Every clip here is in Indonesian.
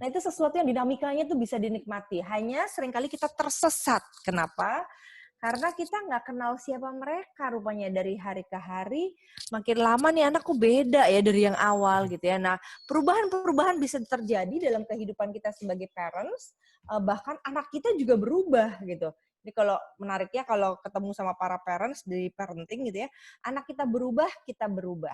Nah, itu sesuatu yang dinamikanya tuh bisa dinikmati. Hanya seringkali kita tersesat. Kenapa? Karena kita nggak kenal siapa mereka rupanya dari hari ke hari. Makin lama nih anakku beda ya dari yang awal gitu ya. Nah, perubahan-perubahan bisa terjadi dalam kehidupan kita sebagai parents. Bahkan anak kita juga berubah gitu. Jadi kalau menariknya kalau ketemu sama para parents di parenting gitu ya. Anak kita berubah, kita berubah.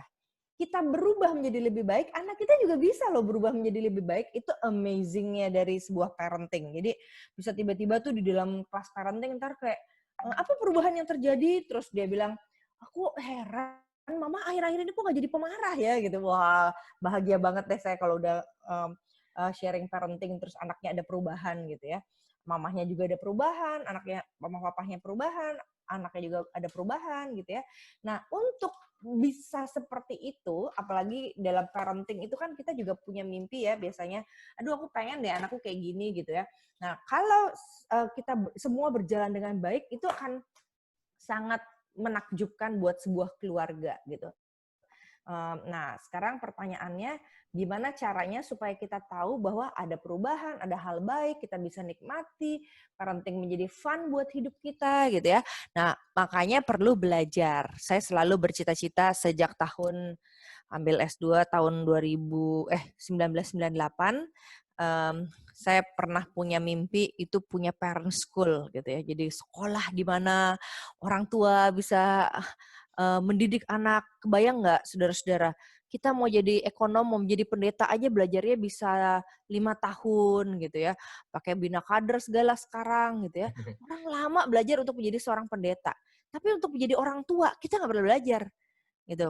Kita berubah menjadi lebih baik, anak kita juga bisa loh berubah menjadi lebih baik. Itu amazing-nya dari sebuah parenting. Jadi bisa tiba-tiba tuh di dalam kelas parenting ntar kayak, apa perubahan yang terjadi? Terus dia bilang, aku heran, mama akhir-akhir ini kok gak jadi pemarah ya gitu. Wah, bahagia banget deh saya kalau udah sharing parenting terus anaknya ada perubahan gitu ya. Mamahnya juga ada perubahan, anaknya, mama papahnya perubahan, anaknya juga ada perubahan gitu ya. Nah, untuk bisa seperti itu, apalagi dalam parenting itu kan kita juga punya mimpi ya biasanya, aduh aku pengen deh anakku kayak gini gitu ya. Nah, kalau kita semua berjalan dengan baik, itu akan sangat menakjubkan buat sebuah keluarga gitu. Nah, sekarang pertanyaannya, gimana caranya supaya kita tahu bahwa ada perubahan, ada hal baik, kita bisa nikmati, parenting menjadi fun buat hidup kita gitu ya. Nah, makanya perlu belajar. Saya selalu bercita-cita sejak tahun ambil S2 tahun 1998, saya pernah punya mimpi itu punya parent school gitu ya. Jadi sekolah di mana orang tua bisa mendidik anak. Kebayang nggak saudara-saudara, kita mau jadi ekonom, mau menjadi pendeta aja belajarnya bisa 5 tahun gitu ya. Pakai bina kader segala sekarang gitu ya. Orang lama belajar untuk menjadi seorang pendeta. Tapi untuk menjadi orang tua, kita nggak perlu belajar gitu.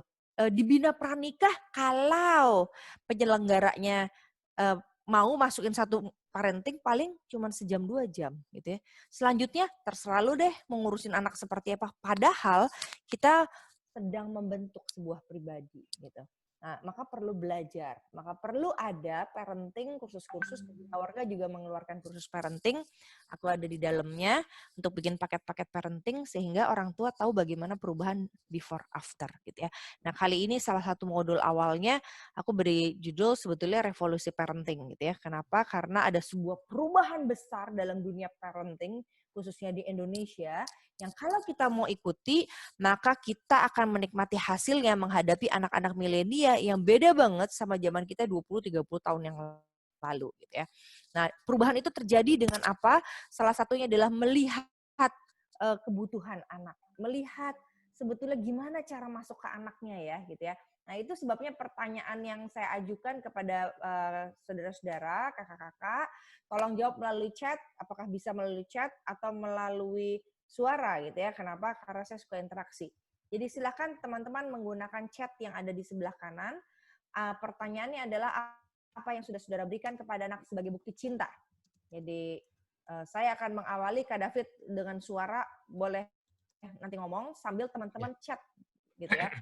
Dibina pranikah kalau penyelenggaranya mau masukin satu parenting paling cuma sejam 2 jam gitu ya. Selanjutnya terserah lu deh mau ngurusin anak seperti apa. Padahal kita sedang membentuk sebuah pribadi gitu. Nah, maka perlu belajar, maka perlu ada parenting, kursus-kursus. Warga juga mengeluarkan kursus parenting. Aku ada di dalamnya untuk bikin paket-paket parenting sehingga orang tua tahu bagaimana perubahan before after gitu ya. Nah, kali ini salah satu modul awalnya aku beri judul sebetulnya revolusi parenting gitu ya. Kenapa? Karena ada sebuah perubahan besar dalam dunia parenting khususnya di Indonesia yang kalau kita mau ikuti maka kita akan menikmati hasilnya menghadapi anak-anak milenial yang beda banget sama zaman kita 20-30 tahun yang lalu gitu ya. Nah, perubahan itu terjadi dengan apa? Salah satunya adalah melihat kebutuhan anak, melihat sebetulnya gimana cara masuk ke anaknya ya gitu ya. Nah, itu sebabnya pertanyaan yang saya ajukan kepada saudara-saudara, kakak-kakak, tolong jawab melalui chat, apakah bisa melalui chat atau melalui suara gitu ya. Kenapa? Karena saya suka interaksi. Jadi silakan teman-teman menggunakan chat yang ada di sebelah kanan. Pertanyaannya adalah apa yang sudah saudara berikan kepada anak sebagai bukti cinta. Jadi saya akan mengawali Kak David dengan suara, boleh nanti ngomong sambil teman-teman chat gitu ya.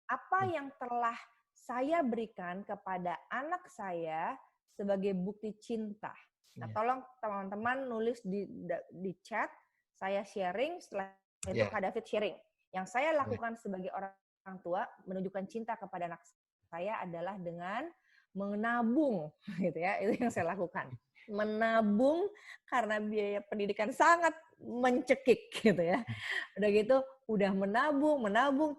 Apa yang telah saya berikan kepada anak saya sebagai bukti cinta. Nah, tolong teman-teman nulis di chat, saya sharing, setelah itu Kak David sharing. Yang saya lakukan sebagai orang tua, menunjukkan cinta kepada anak saya adalah dengan menabung, gitu ya, itu yang saya lakukan. Menabung karena biaya pendidikan sangat mencekik gitu ya. Udah gitu, udah menabung,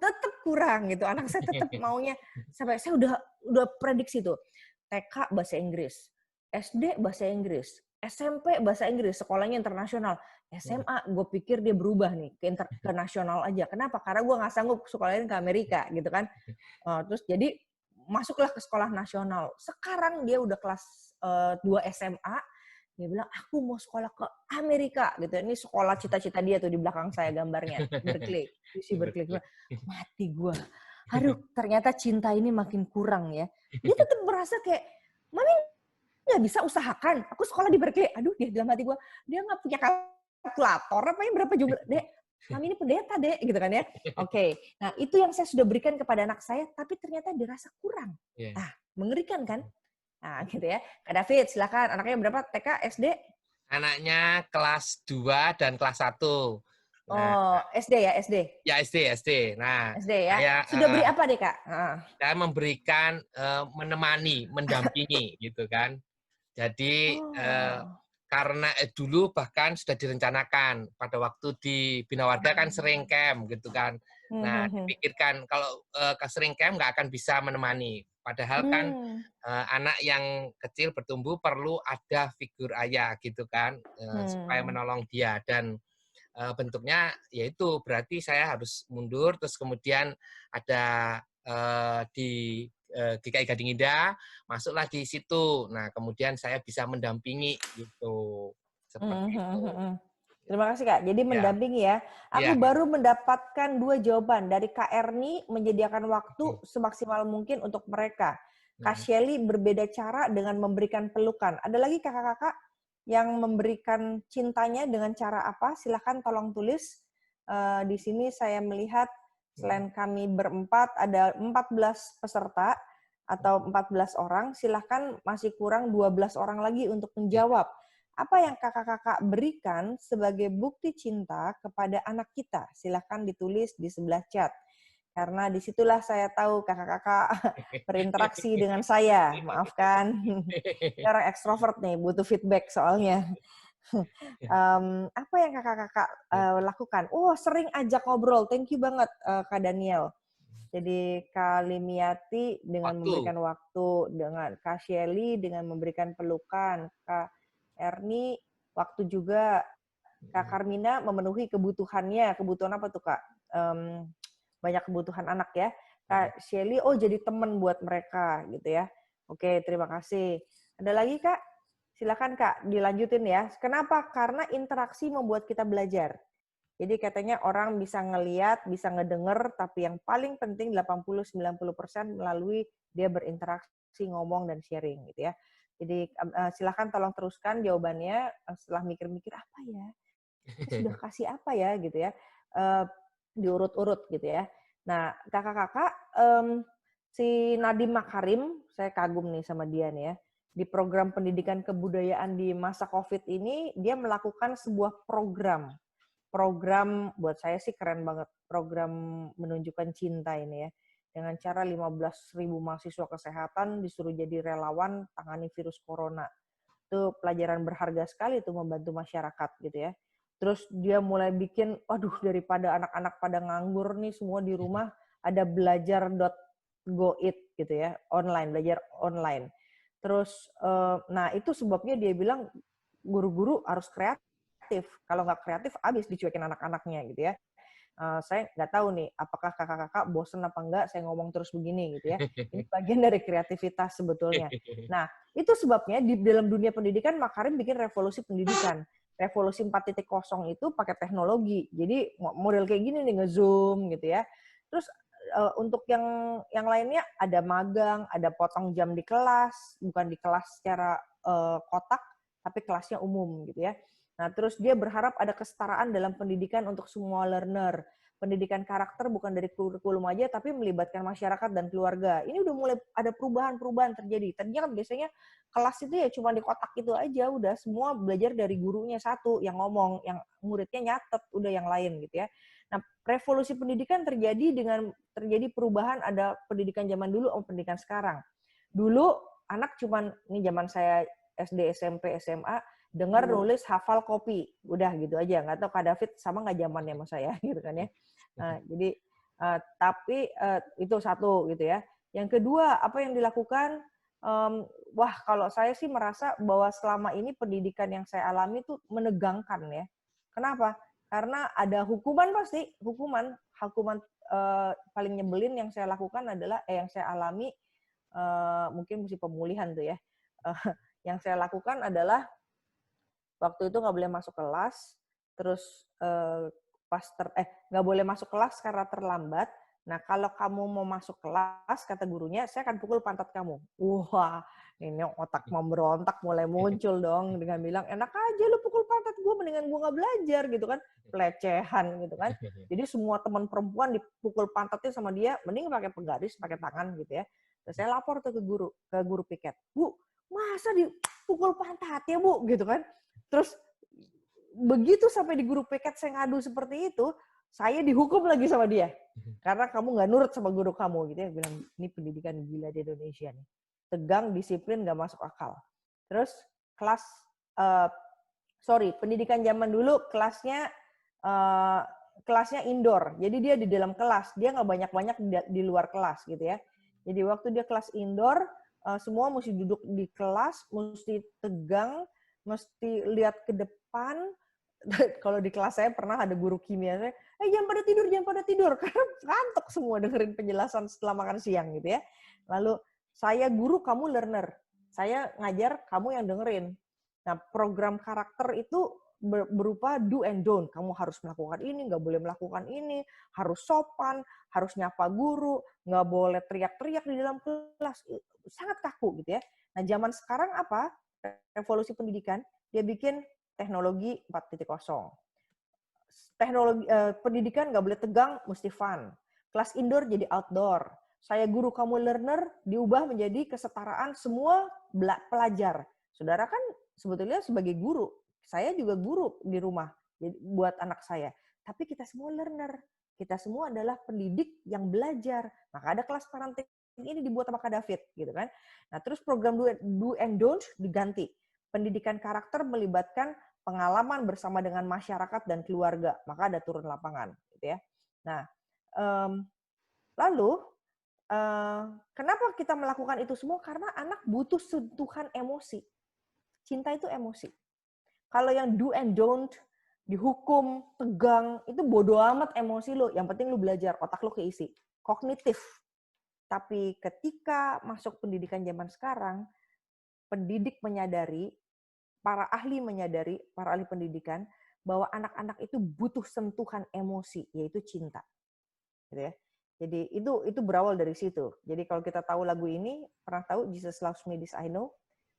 tetap kurang gitu. Anak saya tetap maunya, sampai saya udah prediksi tuh. TK bahasa Inggris, SD bahasa Inggris, SMP bahasa Inggris, sekolahnya internasional. SMA, gue pikir dia berubah nih ke nasional aja. Kenapa? Karena gue nggak sanggup sekolahin ke Amerika gitu kan. Terus jadi masuklah ke sekolah nasional. Sekarang dia udah kelas 2 SMA, dia bilang, aku mau sekolah ke Amerika gitu. Ini sekolah cita-cita dia tuh di belakang saya gambarnya. Berkeley. UC Berkeley. Mati gue. Aduh, ternyata cinta ini makin kurang ya. Dia tetap merasa kayak, Mami nggak bisa usahakan. Aku sekolah di Berkeley. Aduh, dia dalam hati gue, dia nggak punya kalkulator. Apa yang berapa jumlah? Dek, kami ini pendeta, Dek. Gitu kan ya. Oke. Nah, itu yang saya sudah berikan kepada anak saya, tapi ternyata dirasa kurang. Nah, mengerikan kan? Nah, gitu ya. Kak David, silakan. Anaknya berapa? TK, SD? Anaknya kelas 2 dan kelas 1. Nah, Oh, SD ya, SD? ya SD. Nah, SD ya. saya Sudah beri apa deh, Kak? saya memberikan menemani, mendampingi gitu kan. Jadi Oh. karena dulu bahkan sudah direncanakan pada waktu di Bina Warga kan sering camp gitu kan. Nah, Mhm. dipikirkan kalau sering camp nggak akan bisa menemani. Padahal kan Mmm. anak yang kecil bertumbuh perlu ada figur ayah gitu kan, supaya Hmm. menolong dia dan bentuknya yaitu berarti saya harus mundur terus kemudian ada di GKI Gading Indah, masuklah di situ. Nah, kemudian saya bisa mendampingi gitu. Seperti Mhm itu. mhm. Terima kasih, Kak. Jadi Ya, mendampingi ya. iya. Aku baru mendapatkan 2 jawaban dari Kak Erni menyediakan waktu semaksimal mungkin untuk mereka. Kak Mhm. Shelly berbeda cara dengan memberikan pelukan. Ada lagi kakak-kakak yang memberikan cintanya dengan cara apa? Silahkan tolong tulis. Di sini saya melihat Mhm. selain kami berempat ada 14 peserta atau 14 orang. Silahkan masih kurang 12 orang lagi untuk Iya. menjawab. Apa yang kakak-kakak berikan sebagai bukti cinta kepada anak kita? Silahkan ditulis di sebelah chat. Karena disitulah saya tahu kakak-kakak berinteraksi dengan saya. Maafkan, saya orang ekstrovert nih, butuh feedback soalnya. Apa yang kakak-kakak lakukan? Oh, sering ajak ngobrol. Thank you banget, Kak Daniel. Jadi Kak Limiati dengan Waktu. memberikan waktu, dengan Kak Shelly dengan memberikan pelukan, Kak Erni waktu juga, Kak Mhm. Karmina memenuhi kebutuhannya. Kebutuhan apa tuh, Kak? Banyak kebutuhan anak ya. Mhm. Kak Shelly, oh jadi teman buat mereka gitu ya. Oke, terima kasih. Ada lagi, Kak? Silakan, Kak, dilanjutin ya. Kenapa? Karena interaksi membuat kita belajar. Jadi katanya orang bisa ngeliat, bisa ngedenger, tapi yang paling penting 80-90% melalui dia berinteraksi, ngomong, dan sharing gitu ya. Jadi silakan tolong teruskan jawabannya setelah mikir-mikir apa ya, kita sudah kasih apa ya gitu ya, eee, diurut-urut gitu ya. Nah, kakak-kakak, si Nadiem Makarim, saya kagum nih sama dia nih ya. Di program pendidikan kebudayaan di masa Covid ini, dia melakukan sebuah program. Program buat saya sih keren banget, program menunjukkan cinta ini ya. Dengan cara 15.000 mahasiswa kesehatan disuruh jadi relawan tangani virus corona. Itu pelajaran berharga sekali tuh membantu masyarakat gitu ya. Terus dia mulai bikin, waduh daripada anak-anak pada nganggur nih semua di rumah, ada belajar.goit gitu ya, online, belajar online. Terus, nah itu sebabnya dia bilang guru-guru harus kreatif. Kalau nggak kreatif, habis dicuekin anak-anaknya gitu ya. Saya nggak tahu nih, apakah kakak-kakak bosen apa enggak saya ngomong terus begini gitu ya. Ini bagian dari kreativitas sebetulnya. Nah, itu sebabnya di dalam dunia pendidikan Makarim bikin revolusi pendidikan. Revolusi 4.0 itu pakai teknologi. Jadi model kayak gini nih nge-zoom gitu ya. Terus untuk yang lainnya ada magang, ada potong jam di kelas, bukan di kelas secara kotak, tapi kelasnya umum gitu ya. Nah, terus dia berharap ada kesetaraan dalam pendidikan untuk semua learner. Pendidikan karakter bukan dari kurikulum aja, tapi melibatkan masyarakat dan keluarga. Ini udah mulai ada perubahan-perubahan terjadi. Tadinya kan biasanya kelas itu ya cuma di kotak itu aja, udah semua belajar dari gurunya satu yang ngomong, yang muridnya nyatet, udah yang lain gitu ya. Nah, revolusi pendidikan terjadi perubahan ada pendidikan zaman dulu sama pendidikan sekarang. Dulu anak cuman, ini zaman saya SD, SMP, SMA, dengar, nulis, hafal, copy. Udah gitu aja. Nggak tahu Kak David sama nggak zamannya sama saya gitu kan ya. Jadi tapi itu satu gitu ya. Yang kedua, apa yang dilakukan? Wah, kalau saya sih merasa bahwa selama ini pendidikan yang saya alami itu menegangkan ya. Kenapa? Karena ada hukuman pasti, hukuman paling nyebelin yang saya lakukan adalah yang saya alami mungkin mesti pemulihan tuh ya. Yang saya lakukan adalah waktu itu nggak boleh masuk kelas, terus nggak boleh masuk kelas karena terlambat. Nah, kalau kamu mau masuk kelas, kata gurunya, saya akan pukul pantat kamu. Wah, ini otak mau berontak mulai muncul dong dengan bilang, enak aja lu pukul pantat gue, mendingan gue nggak belajar gitu kan, pelecehan gitu kan. Jadi semua teman perempuan dipukul pantatnya sama dia, mending pakai penggaris, pakai tangan gitu ya. Terus saya lapor tuh ke guru piket, Bu, masa dipukul pantat ya Bu, gitu kan. Terus begitu sampai di guru piket saya ngadu seperti itu, saya dihukum lagi sama dia. Karena kamu nggak nurut sama guru kamu gitu ya. Bilang, ini pendidikan gila di Indonesia nih. Tegang, disiplin, nggak masuk akal. Terus kelas, pendidikan zaman dulu kelasnya indoor. Jadi dia di dalam kelas, dia nggak banyak-banyak di luar kelas gitu ya. Jadi waktu dia kelas indoor, semua mesti duduk di kelas, mesti tegang, mesti lihat ke depan. Kalau di kelas saya pernah ada guru kimia, saya, jangan pada tidur, karena ngantuk semua dengerin penjelasan setelah makan siang gitu ya. Lalu saya guru, kamu learner. Saya ngajar, kamu yang dengerin. Nah, program karakter itu berupa do and don't. Kamu harus melakukan ini, nggak boleh melakukan ini, harus sopan, harus nyapa guru, nggak boleh teriak-teriak di dalam kelas. Sangat kaku gitu ya. Nah, zaman sekarang apa? Revolusi pendidikan, dia bikin teknologi 4.0. Teknologi pendidikan nggak boleh tegang, mesti fun. Kelas indoor jadi outdoor. Saya guru, kamu learner, diubah menjadi kesetaraan semua pelajar. Saudara kan sebetulnya sebagai guru, saya juga guru di rumah buat anak saya. Tapi kita semua learner. Kita semua adalah pendidik yang belajar. Maka ada kelas parenting ini dibuat sama Kak David, gitu kan. Nah, terus program do and don't diganti. Pendidikan karakter melibatkan pengalaman bersama dengan masyarakat dan keluarga, maka ada turun lapangan, gitu ya. Nah, lalu kenapa kita melakukan itu semua? Karena anak butuh sentuhan emosi. Cinta itu emosi. Kalau yang do and don't, dihukum, tegang, itu bodo amat emosi lo. Yang penting lo belajar, otak lo keisi. Kognitif. Tapi ketika masuk pendidikan zaman sekarang, pendidik menyadari, para ahli pendidikan, bahwa anak-anak itu butuh sentuhan emosi, yaitu cinta. Gitu ya. Jadi itu berawal dari situ. Jadi kalau kita tahu lagu ini, pernah tahu Jesus Loves Me This I Know,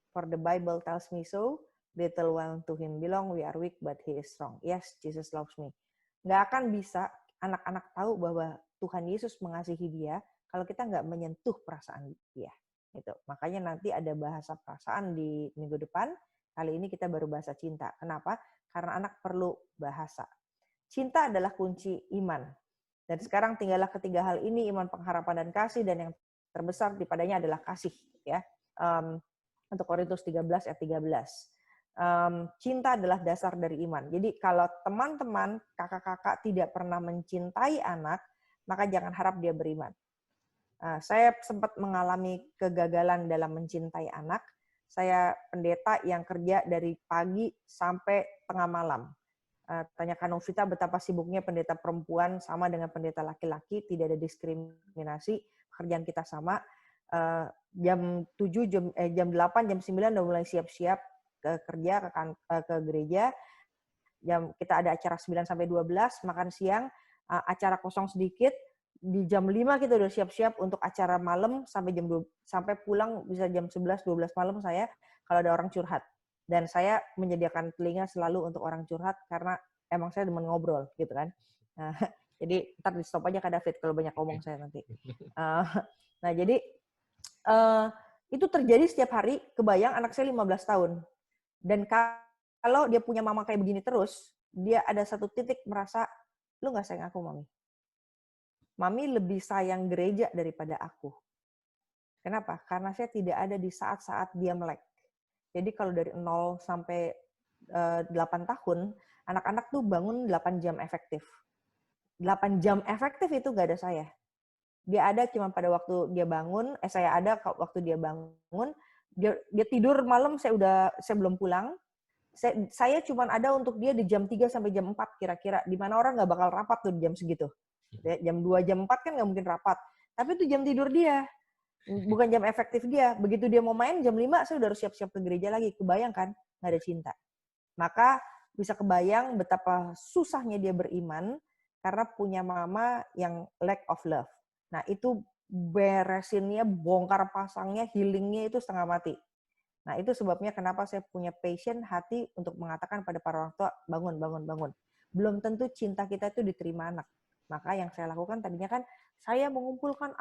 For the Bible Tells Me So, Little One to Him Belong, We Are Weak But He Is Strong. Yes, Jesus loves me. Nggak akan bisa anak-anak tahu bahwa Tuhan Yesus mengasihi dia kalau kita nggak menyentuh perasaan dia. Gitu. Makanya nanti ada bahasa perasaan di minggu depan. Kali ini kita baru bahasa cinta. Kenapa? Karena anak perlu bahasa. Cinta adalah kunci iman. Dan sekarang tinggallah ketiga hal ini, iman, pengharapan, dan kasih. Dan yang terbesar dipadanya adalah kasih. Ya. Untuk Korintus 13 ayat 13. Cinta adalah dasar dari iman. Jadi kalau teman-teman, kakak-kakak tidak pernah mencintai anak, maka jangan harap dia beriman. Saya sempat mengalami kegagalan dalam mencintai anak. Saya pendeta yang kerja dari pagi sampai tengah malam. Tanyakan Novita betapa sibuknya pendeta perempuan sama dengan pendeta laki-laki, tidak ada diskriminasi, pekerjaan kita sama. Jam 7, jam 8, jam 9 udah mulai siap-siap ke kerja, ke gereja. Kita ada acara 9 sampai 12, makan siang, acara kosong sedikit. Di jam 5 kita udah siap-siap untuk acara malam sampai jam 2, sampai pulang bisa jam 11, 12 malam saya kalau ada orang curhat. Dan saya menyediakan telinga selalu untuk orang curhat karena emang saya demen ngobrol gitu kan. Jadi ntar di stop aja Kak David kalau banyak ngomong saya nanti. Nah jadi itu terjadi setiap hari. Kebayang anak saya 15 tahun. Dan kalau dia punya mama kayak begini terus, dia ada satu titik merasa, lu nggak sayang aku, Mami. Mami lebih sayang gereja daripada aku. Kenapa? Karena saya tidak ada di saat-saat dia melek. Jadi kalau dari 0 sampai 8 tahun, anak-anak tuh bangun 8 jam efektif. 8 jam efektif itu nggak ada saya. Dia ada cuma pada waktu dia bangun, saya ada waktu dia bangun, dia tidur malam, saya belum pulang. Saya cuma ada untuk dia di jam 3 sampai jam 4 kira-kira, di mana orang nggak bakal rapat tuh di jam segitu. Jam 2, jam 4 kan nggak mungkin rapat. Tapi itu jam tidur dia. Bukan jam efektif dia. Begitu dia mau main, jam 5 saya udah harus siap-siap ke gereja lagi. Kebayang kan? Nggak ada cinta. Maka bisa kebayang betapa susahnya dia beriman karena punya mama yang lack of love. Nah itu beresinnya, bongkar pasangnya, healingnya itu setengah mati. Nah itu sebabnya kenapa saya punya passion, hati untuk mengatakan pada para orang tua, bangun, bangun, bangun. Belum tentu cinta kita itu diterima anak. Maka yang saya lakukan tadinya kan, saya mengumpulkan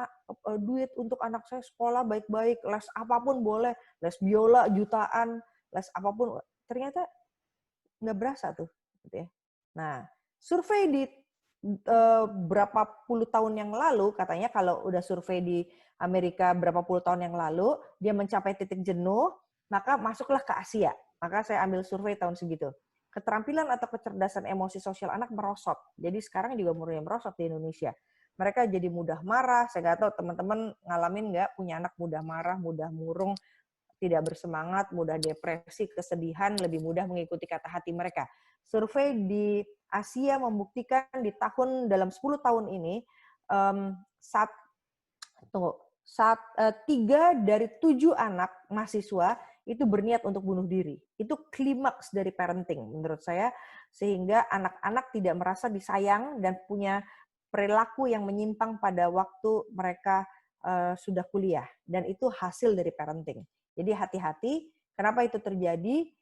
duit untuk anak saya sekolah baik-baik, les apapun boleh, les biola jutaan, les apapun. Ternyata nggak berasa tuh. Gitu ya. Nah, survei di berapa puluh tahun yang lalu, katanya kalau udah survei di Amerika berapa puluh tahun yang lalu, dia mencapai titik jenuh, maka masuklah ke Asia. Maka saya ambil survei tahun segitu. Keterampilan atau kecerdasan emosi sosial anak merosot. Jadi sekarang juga mulai merosot di Indonesia. Mereka jadi mudah marah. Saya nggak tahu teman-teman ngalamin nggak punya anak mudah marah, mudah murung, tidak bersemangat, mudah depresi, kesedihan, lebih mudah mengikuti kata hati mereka. Survei di Asia membuktikan dalam 10 tahun ini, 3 dari 7 anak mahasiswa itu berniat untuk bunuh diri. Itu klimaks dari parenting menurut saya, sehingga anak-anak tidak merasa disayang dan punya perilaku yang menyimpang pada waktu mereka sudah kuliah. Dan itu hasil dari parenting. Jadi hati-hati, kenapa itu terjadi?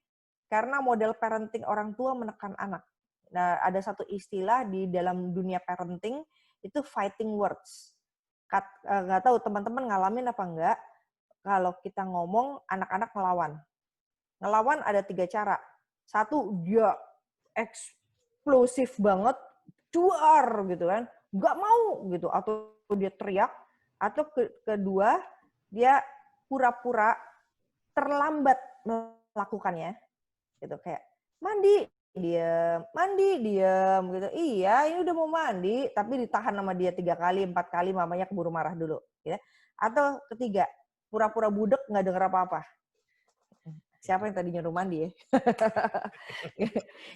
Karena model parenting orang tua menekan anak. Nah, ada satu istilah di dalam dunia parenting, itu fighting words. Nggak tahu teman-teman ngalamin apa enggak, kalau kita ngomong anak-anak ngelawan. Ngelawan ada 3 cara. Satu, dia eksplosif banget, duar gitu kan, nggak mau gitu, atau dia teriak, atau kedua, dia pura-pura terlambat melakukannya, gitu kayak mandi diem gitu. Iya, ini udah mau mandi, tapi ditahan sama dia 3 kali, 4 kali, mamanya keburu marah dulu. Ya. Atau ketiga, pura-pura budek nggak denger apa-apa. Siapa yang tadi nyuruh mandi ya?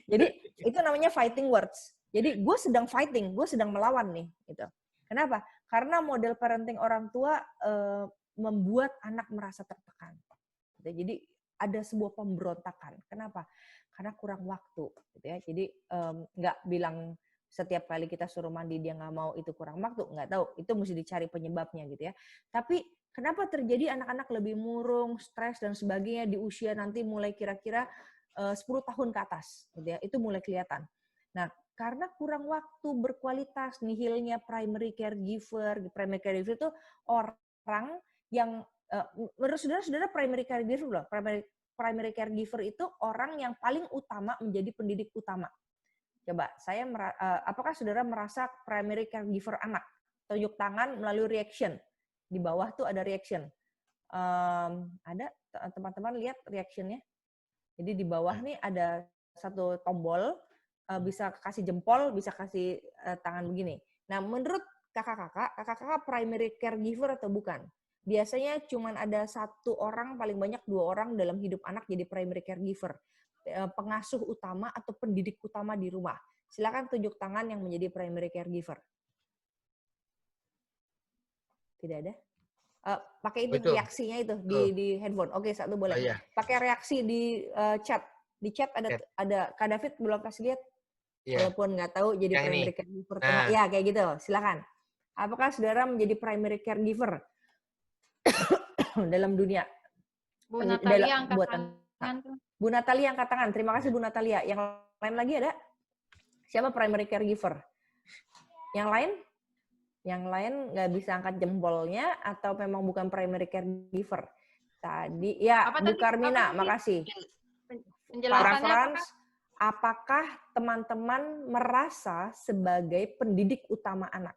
Jadi itu namanya fighting words. Jadi gue sedang fighting, gue sedang melawan nih. Gitu. Kenapa? Karena model parenting orang tua membuat anak merasa tertekan. Jadi ada sebuah pemberontakan. Kenapa? Karena kurang waktu. Gitu ya. Jadi nggak bilang setiap kali kita suruh mandi dia nggak mau itu kurang waktu. Nggak tahu. Itu mesti dicari penyebabnya gitu ya. Tapi kenapa terjadi anak-anak lebih murung, stres dan sebagainya di usia nanti mulai kira-kira 10 tahun ke atas. Gitu ya. Itu mulai kelihatan. Nah, karena kurang waktu berkualitas, nihilnya primary caregiver. Primary caregiver itu orang yang menurut saudara primary caregiver loh. Primary caregiver itu orang yang paling utama menjadi pendidik utama. Coba, apakah saudara merasa primary caregiver anak? Tunjuk tangan melalui reaction. Di bawah tuh ada reaction. Ada teman-teman lihat reactionnya? Jadi di bawah nih ada satu tombol, bisa kasih jempol, bisa kasih tangan begini. Nah, menurut kakak-kakak primary caregiver atau bukan? Biasanya cuma ada 1 orang, paling banyak 2 orang dalam hidup anak jadi primary caregiver. Pengasuh utama atau pendidik utama di rumah. Silakan tunjuk tangan yang menjadi primary caregiver. Tidak ada? Pakai itu reaksinya itu di handphone. Oke, 1 boleh. Iya. Pakai reaksi di chat. Di chat ada Kak David belum kasih lihat. Iya. Walaupun nggak tahu jadi yang primary caregiver. Ya, kayak gitu. Silakan. Apakah saudara menjadi primary caregiver dalam dunia? Bu Natalia angkat buatan tangan. Bu Natalia angkat tangan. Terima kasih Bu Natalia. Yang lain lagi ada? Siapa primary caregiver? Yang lain? Yang lain nggak bisa angkat jempolnya atau memang bukan primary caregiver? Tadi ya Bu Karmina, makasih. Para Frans, apakah teman-teman merasa sebagai pendidik utama anak?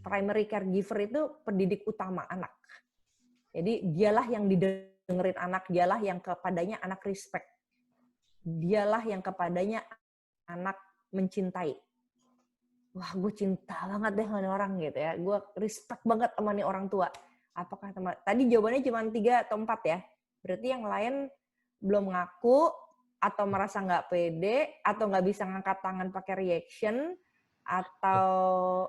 Primary caregiver itu pendidik utama anak. Jadi dialah yang didengerin anak, dialah yang kepadanya anak respect. Dialah yang kepadanya anak mencintai. Wah, gue cinta banget deh sama orang gitu ya. Gue respect banget sama nih orang tua. Apakah teman? Tadi jawabannya cuma 3 atau 4 ya. Berarti yang lain belum ngaku atau merasa nggak pede atau nggak bisa ngangkat tangan pakai reaction atau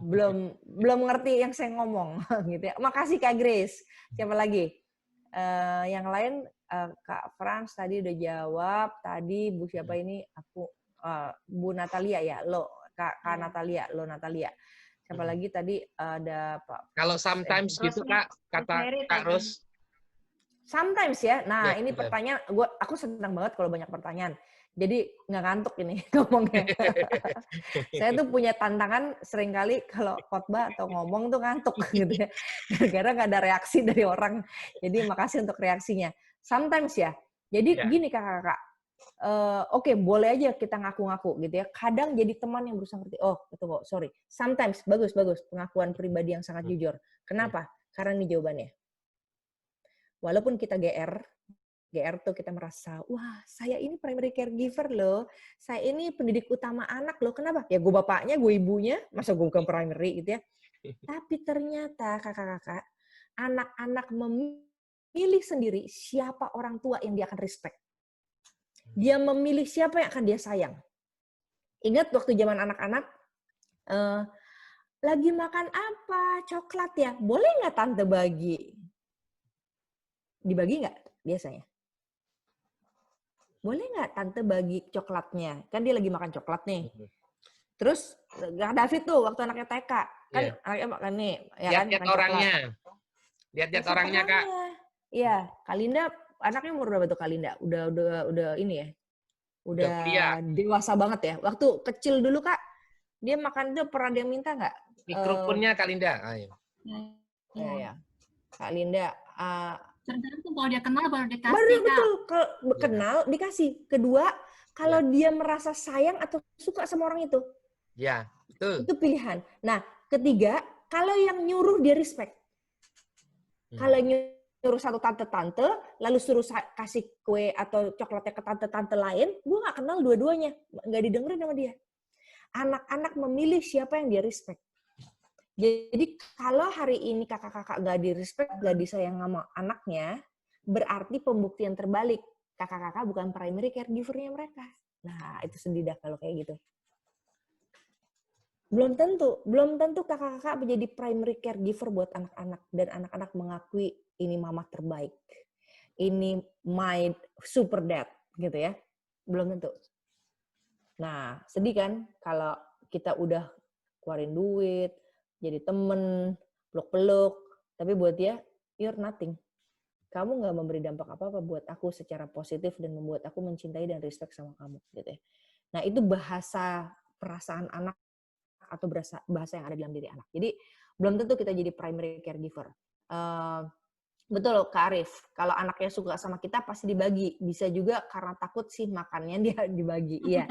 belum ngerti yang saya ngomong gitu ya. Makasih Kak Grace. Siapa lagi? Yang lain Kak Frans tadi udah jawab. Tadi Bu siapa ini? Aku Bu Natalia ya. Kak Natalia, Natalia. Siapa lagi tadi ada Pak? Kalau sometimes gitu Kak, kata Kak Ros. Sometimes ya. Nah, ini pertanyaan aku senang banget kalau banyak pertanyaan. Jadi nggak ngantuk ini ngomongnya. Saya tuh punya tantangan seringkali kalau khotbah atau ngomong tuh ngantuk gitu ya. Gara-gara nggak ada reaksi dari orang. Jadi makasih untuk reaksinya. Sometimes ya. Jadi gini kakak-kakak. Oke, boleh aja kita ngaku-ngaku gitu ya. Kadang jadi teman yang berusaha ngerti. Oh, betul kok, sorry. Sometimes, bagus. Pengakuan pribadi yang sangat jujur. Kenapa? Karena ini jawabannya. walaupun kita GR tuh kita merasa, wah saya ini primary caregiver loh, saya ini pendidik utama anak loh, kenapa? Ya gue bapaknya, gue ibunya, masa gue bukan primary gitu ya. Tapi ternyata kakak-kakak, anak-anak memilih sendiri siapa orang tua yang dia akan respect. Dia memilih siapa yang akan dia sayang. Ingat waktu zaman anak-anak, lagi makan apa? Coklat ya? Boleh nggak tante bagi? Dibagi nggak biasanya? Boleh nggak tante bagi coklatnya? Kan dia lagi makan coklat nih. Terus Kak David tuh waktu anaknya TK. Kan anaknya makan nih. Ya kan, Lihat-lihat makan orangnya. coklat. Lihat-lihat orangnya, Kak. Iya, Kalinda, anaknya umur berapa tuh Kalinda? Udah ini ya? Udah kuliah. Dewasa banget ya. Waktu kecil dulu Kak, dia makan tuh pernah dia minta nggak? Mikrofonnya Kalinda. Ayo. Ya. Kalinda, tergantung kalau dia kenal baru dikasih, baru Kak. betul, kalau kenal dikasih. Kedua, kalau dia merasa sayang atau suka sama orang itu. Ya, betul. Itu pilihan. Nah, ketiga, kalau yang nyuruh dia respect. Kalau nyuruh satu tante-tante, lalu suruh kasih kue atau coklatnya ke tante-tante lain, gue nggak kenal dua-duanya. Nggak didengerin sama dia. Anak-anak memilih siapa yang dia respect. Jadi kalau hari ini kakak-kakak nggak di-respect, nggak disayang sama anaknya, berarti pembuktian terbalik. Kakak-kakak bukan primary caregiver-nya mereka. Nah, itu sedih dah kalau kayak gitu. Belum tentu kakak-kakak menjadi primary caregiver buat anak-anak. Dan anak-anak mengakui ini mama terbaik. Ini my super dad, gitu ya. Belum tentu. Nah, sedih kan kalau kita udah keluarin duit, jadi temen, peluk-peluk, tapi buat dia, you're nothing. Kamu nggak memberi dampak apa-apa buat aku secara positif dan membuat aku mencintai dan respect sama kamu, gitu ya. Nah, itu bahasa perasaan anak atau bahasa yang ada dalam diri anak. Jadi, belum tentu kita jadi primary caregiver. Betul, Kak Arif. Kalau anaknya suka sama kita, pasti dibagi. Bisa juga karena takut sih makannya dia dibagi. Iya.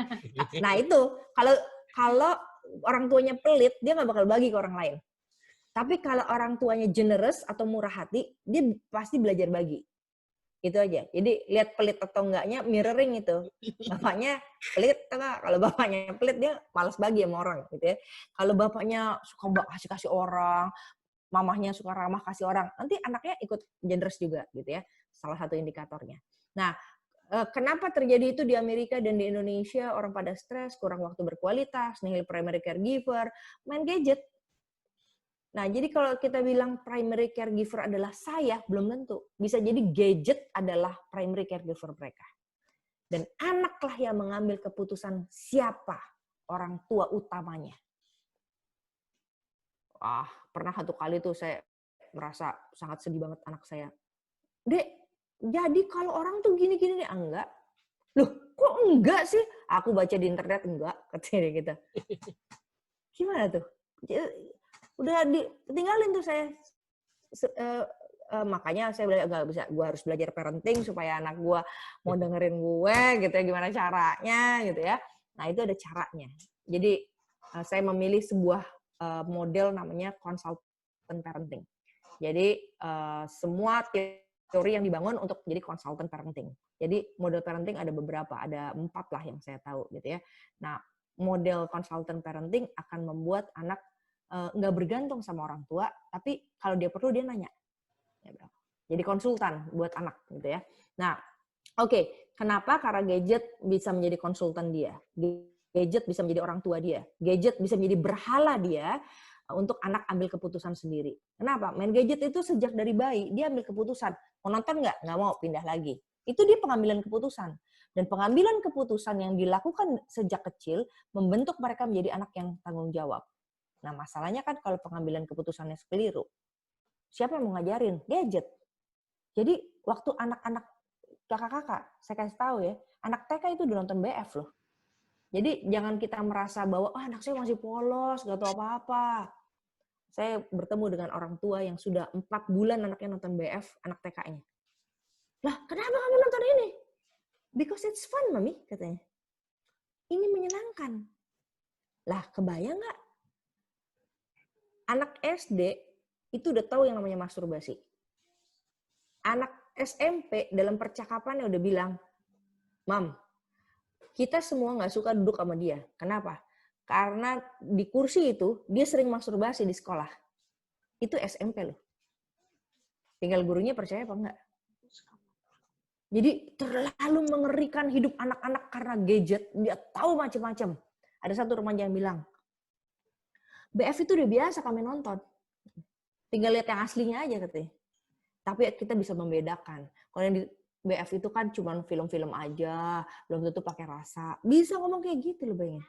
Nah, itu. Kalau orang tuanya pelit, dia nggak bakal bagi ke orang lain. Tapi kalau orang tuanya generous atau murah hati, dia pasti belajar bagi. Itu aja. Jadi lihat pelit atau enggaknya mirroring itu. Bapaknya pelit atau enggak? Kalau bapaknya pelit dia malas bagi sama orang gitu ya. Kalau bapaknya suka kasih orang, mamahnya suka ramah kasih orang, nanti anaknya ikut generous juga gitu ya. Salah satu indikatornya. Nah, kenapa terjadi itu di Amerika dan di Indonesia? Orang pada stres, kurang waktu berkualitas, nihil primary caregiver, main gadget. Nah, jadi kalau kita bilang primary caregiver adalah saya, belum tentu. Bisa jadi gadget adalah primary caregiver mereka. Dan anaklah yang mengambil keputusan siapa orang tua utamanya. Pernah satu kali tuh saya merasa sangat sedih banget anak saya. Dek, jadi kalau orang tuh gini-gini nih, enggak. Loh, kok enggak sih? Aku baca di internet enggak, katanya gitu. Gimana tuh? Udah ditinggalin tuh saya. Makanya saya nggak bisa, gue harus belajar parenting supaya anak gue mau dengerin gue gitu ya, gimana caranya gitu ya. Nah, itu ada caranya. Jadi saya memilih sebuah model namanya consultant parenting. Jadi semua teori yang dibangun untuk menjadi consultant parenting. Jadi model parenting ada beberapa, ada 4 lah yang saya tahu gitu ya. Nah, model consultant parenting akan membuat anak nggak bergantung sama orang tua, tapi kalau dia perlu dia nanya. Jadi konsultan buat anak gitu ya. Nah, oke. Kenapa? Karena gadget bisa menjadi konsultan dia. Gadget bisa menjadi orang tua dia. Gadget bisa menjadi berhala dia untuk anak ambil keputusan sendiri. Kenapa? Main gadget itu sejak dari bayi, dia ambil keputusan. Mau nonton nggak? Nggak mau, pindah lagi. Itu dia pengambilan keputusan. Dan pengambilan keputusan yang dilakukan sejak kecil membentuk mereka menjadi anak yang tanggung jawab. Nah, masalahnya kan kalau pengambilan keputusannya keliru. Siapa yang mau ngajarin? Gadget. Jadi, waktu anak-anak kakak-kakak, saya kasih tahu ya, anak TK itu udah nonton BF loh. Jadi, jangan kita merasa bahwa anak saya masih polos, nggak tahu apa-apa. Saya bertemu dengan orang tua yang sudah 4 bulan anaknya nonton BF, anak TK-nya. Lah, kenapa kamu nonton ini? Because it's fun, Mami, katanya. Ini menyenangkan. Lah, kebayang nggak? Anak SD itu udah tahu yang namanya masturbasi. Anak SMP dalam percakapannya udah bilang, Mam, kita semua nggak suka duduk sama dia. Kenapa? Karena di kursi itu dia sering masturbasi di sekolah. Itu SMP loh. Tinggal gurunya percaya apa enggak? Jadi terlalu mengerikan hidup anak-anak karena gadget. Dia tahu macam-macam. Ada satu remaja yang bilang, BF itu udah biasa kami nonton. Tinggal lihat yang aslinya aja katanya. Tapi kita bisa membedakan. Kalau yang di BF itu kan cuma film-film aja, belum tentu pakai rasa. Bisa ngomong kayak gitu loh bayangin.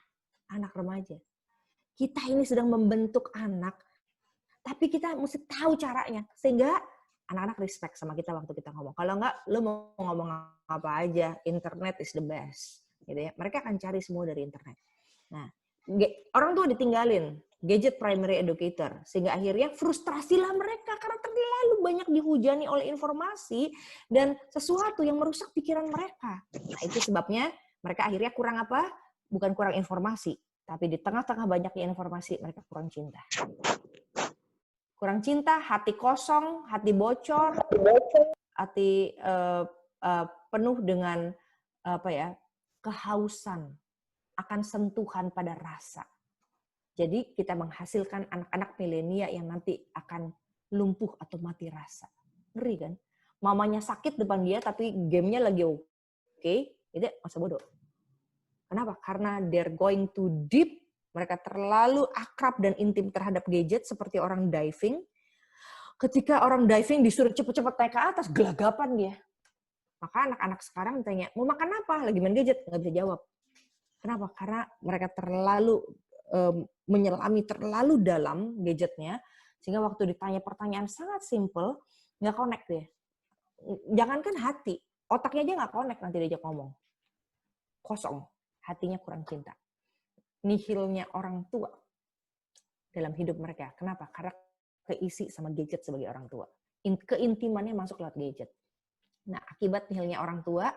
Anak remaja. Kita ini sedang membentuk anak, tapi kita mesti tahu caranya. Sehingga anak-anak respect sama kita waktu kita ngomong. Kalau enggak, lo mau ngomong apa aja, internet is the best. Gitu ya. Mereka akan cari semua dari internet. Nah, orang tua ditinggalin, gadget primary educator. Sehingga akhirnya frustrasilah mereka karena terlalu banyak dihujani oleh informasi dan sesuatu yang merusak pikiran mereka. Nah, itu sebabnya mereka akhirnya kurang apa? Bukan kurang informasi, tapi di tengah-tengah banyaknya informasi, mereka kurang cinta. Kurang cinta, hati kosong, hati bocor, hati penuh dengan kehausan akan sentuhan pada rasa. Jadi kita menghasilkan anak-anak milenial yang nanti akan lumpuh atau mati rasa. Ngeri kan? Mamanya sakit depan dia tapi gamenya lagi oke, itu masa bodoh. Kenapa? Karena they're going too deep. Mereka terlalu akrab dan intim terhadap gadget seperti orang diving. Ketika orang diving disuruh cepet-cepet naik ke atas, gelagapan dia. Maka anak-anak sekarang tanya, mau makan apa? Lagi main gadget. Nggak bisa jawab. Kenapa? Karena mereka terlalu menyelami terlalu dalam gadgetnya, sehingga waktu ditanya pertanyaan sangat simple, nggak connect dia. Jangankan hati, otaknya aja nggak connect nanti diajak ngomong. Kosong. Hatinya kurang cinta. Nihilnya orang tua dalam hidup mereka. Kenapa? Karena keisi sama gadget sebagai orang tua. Keintimannya masuk lewat gadget. Nah, akibat nihilnya orang tua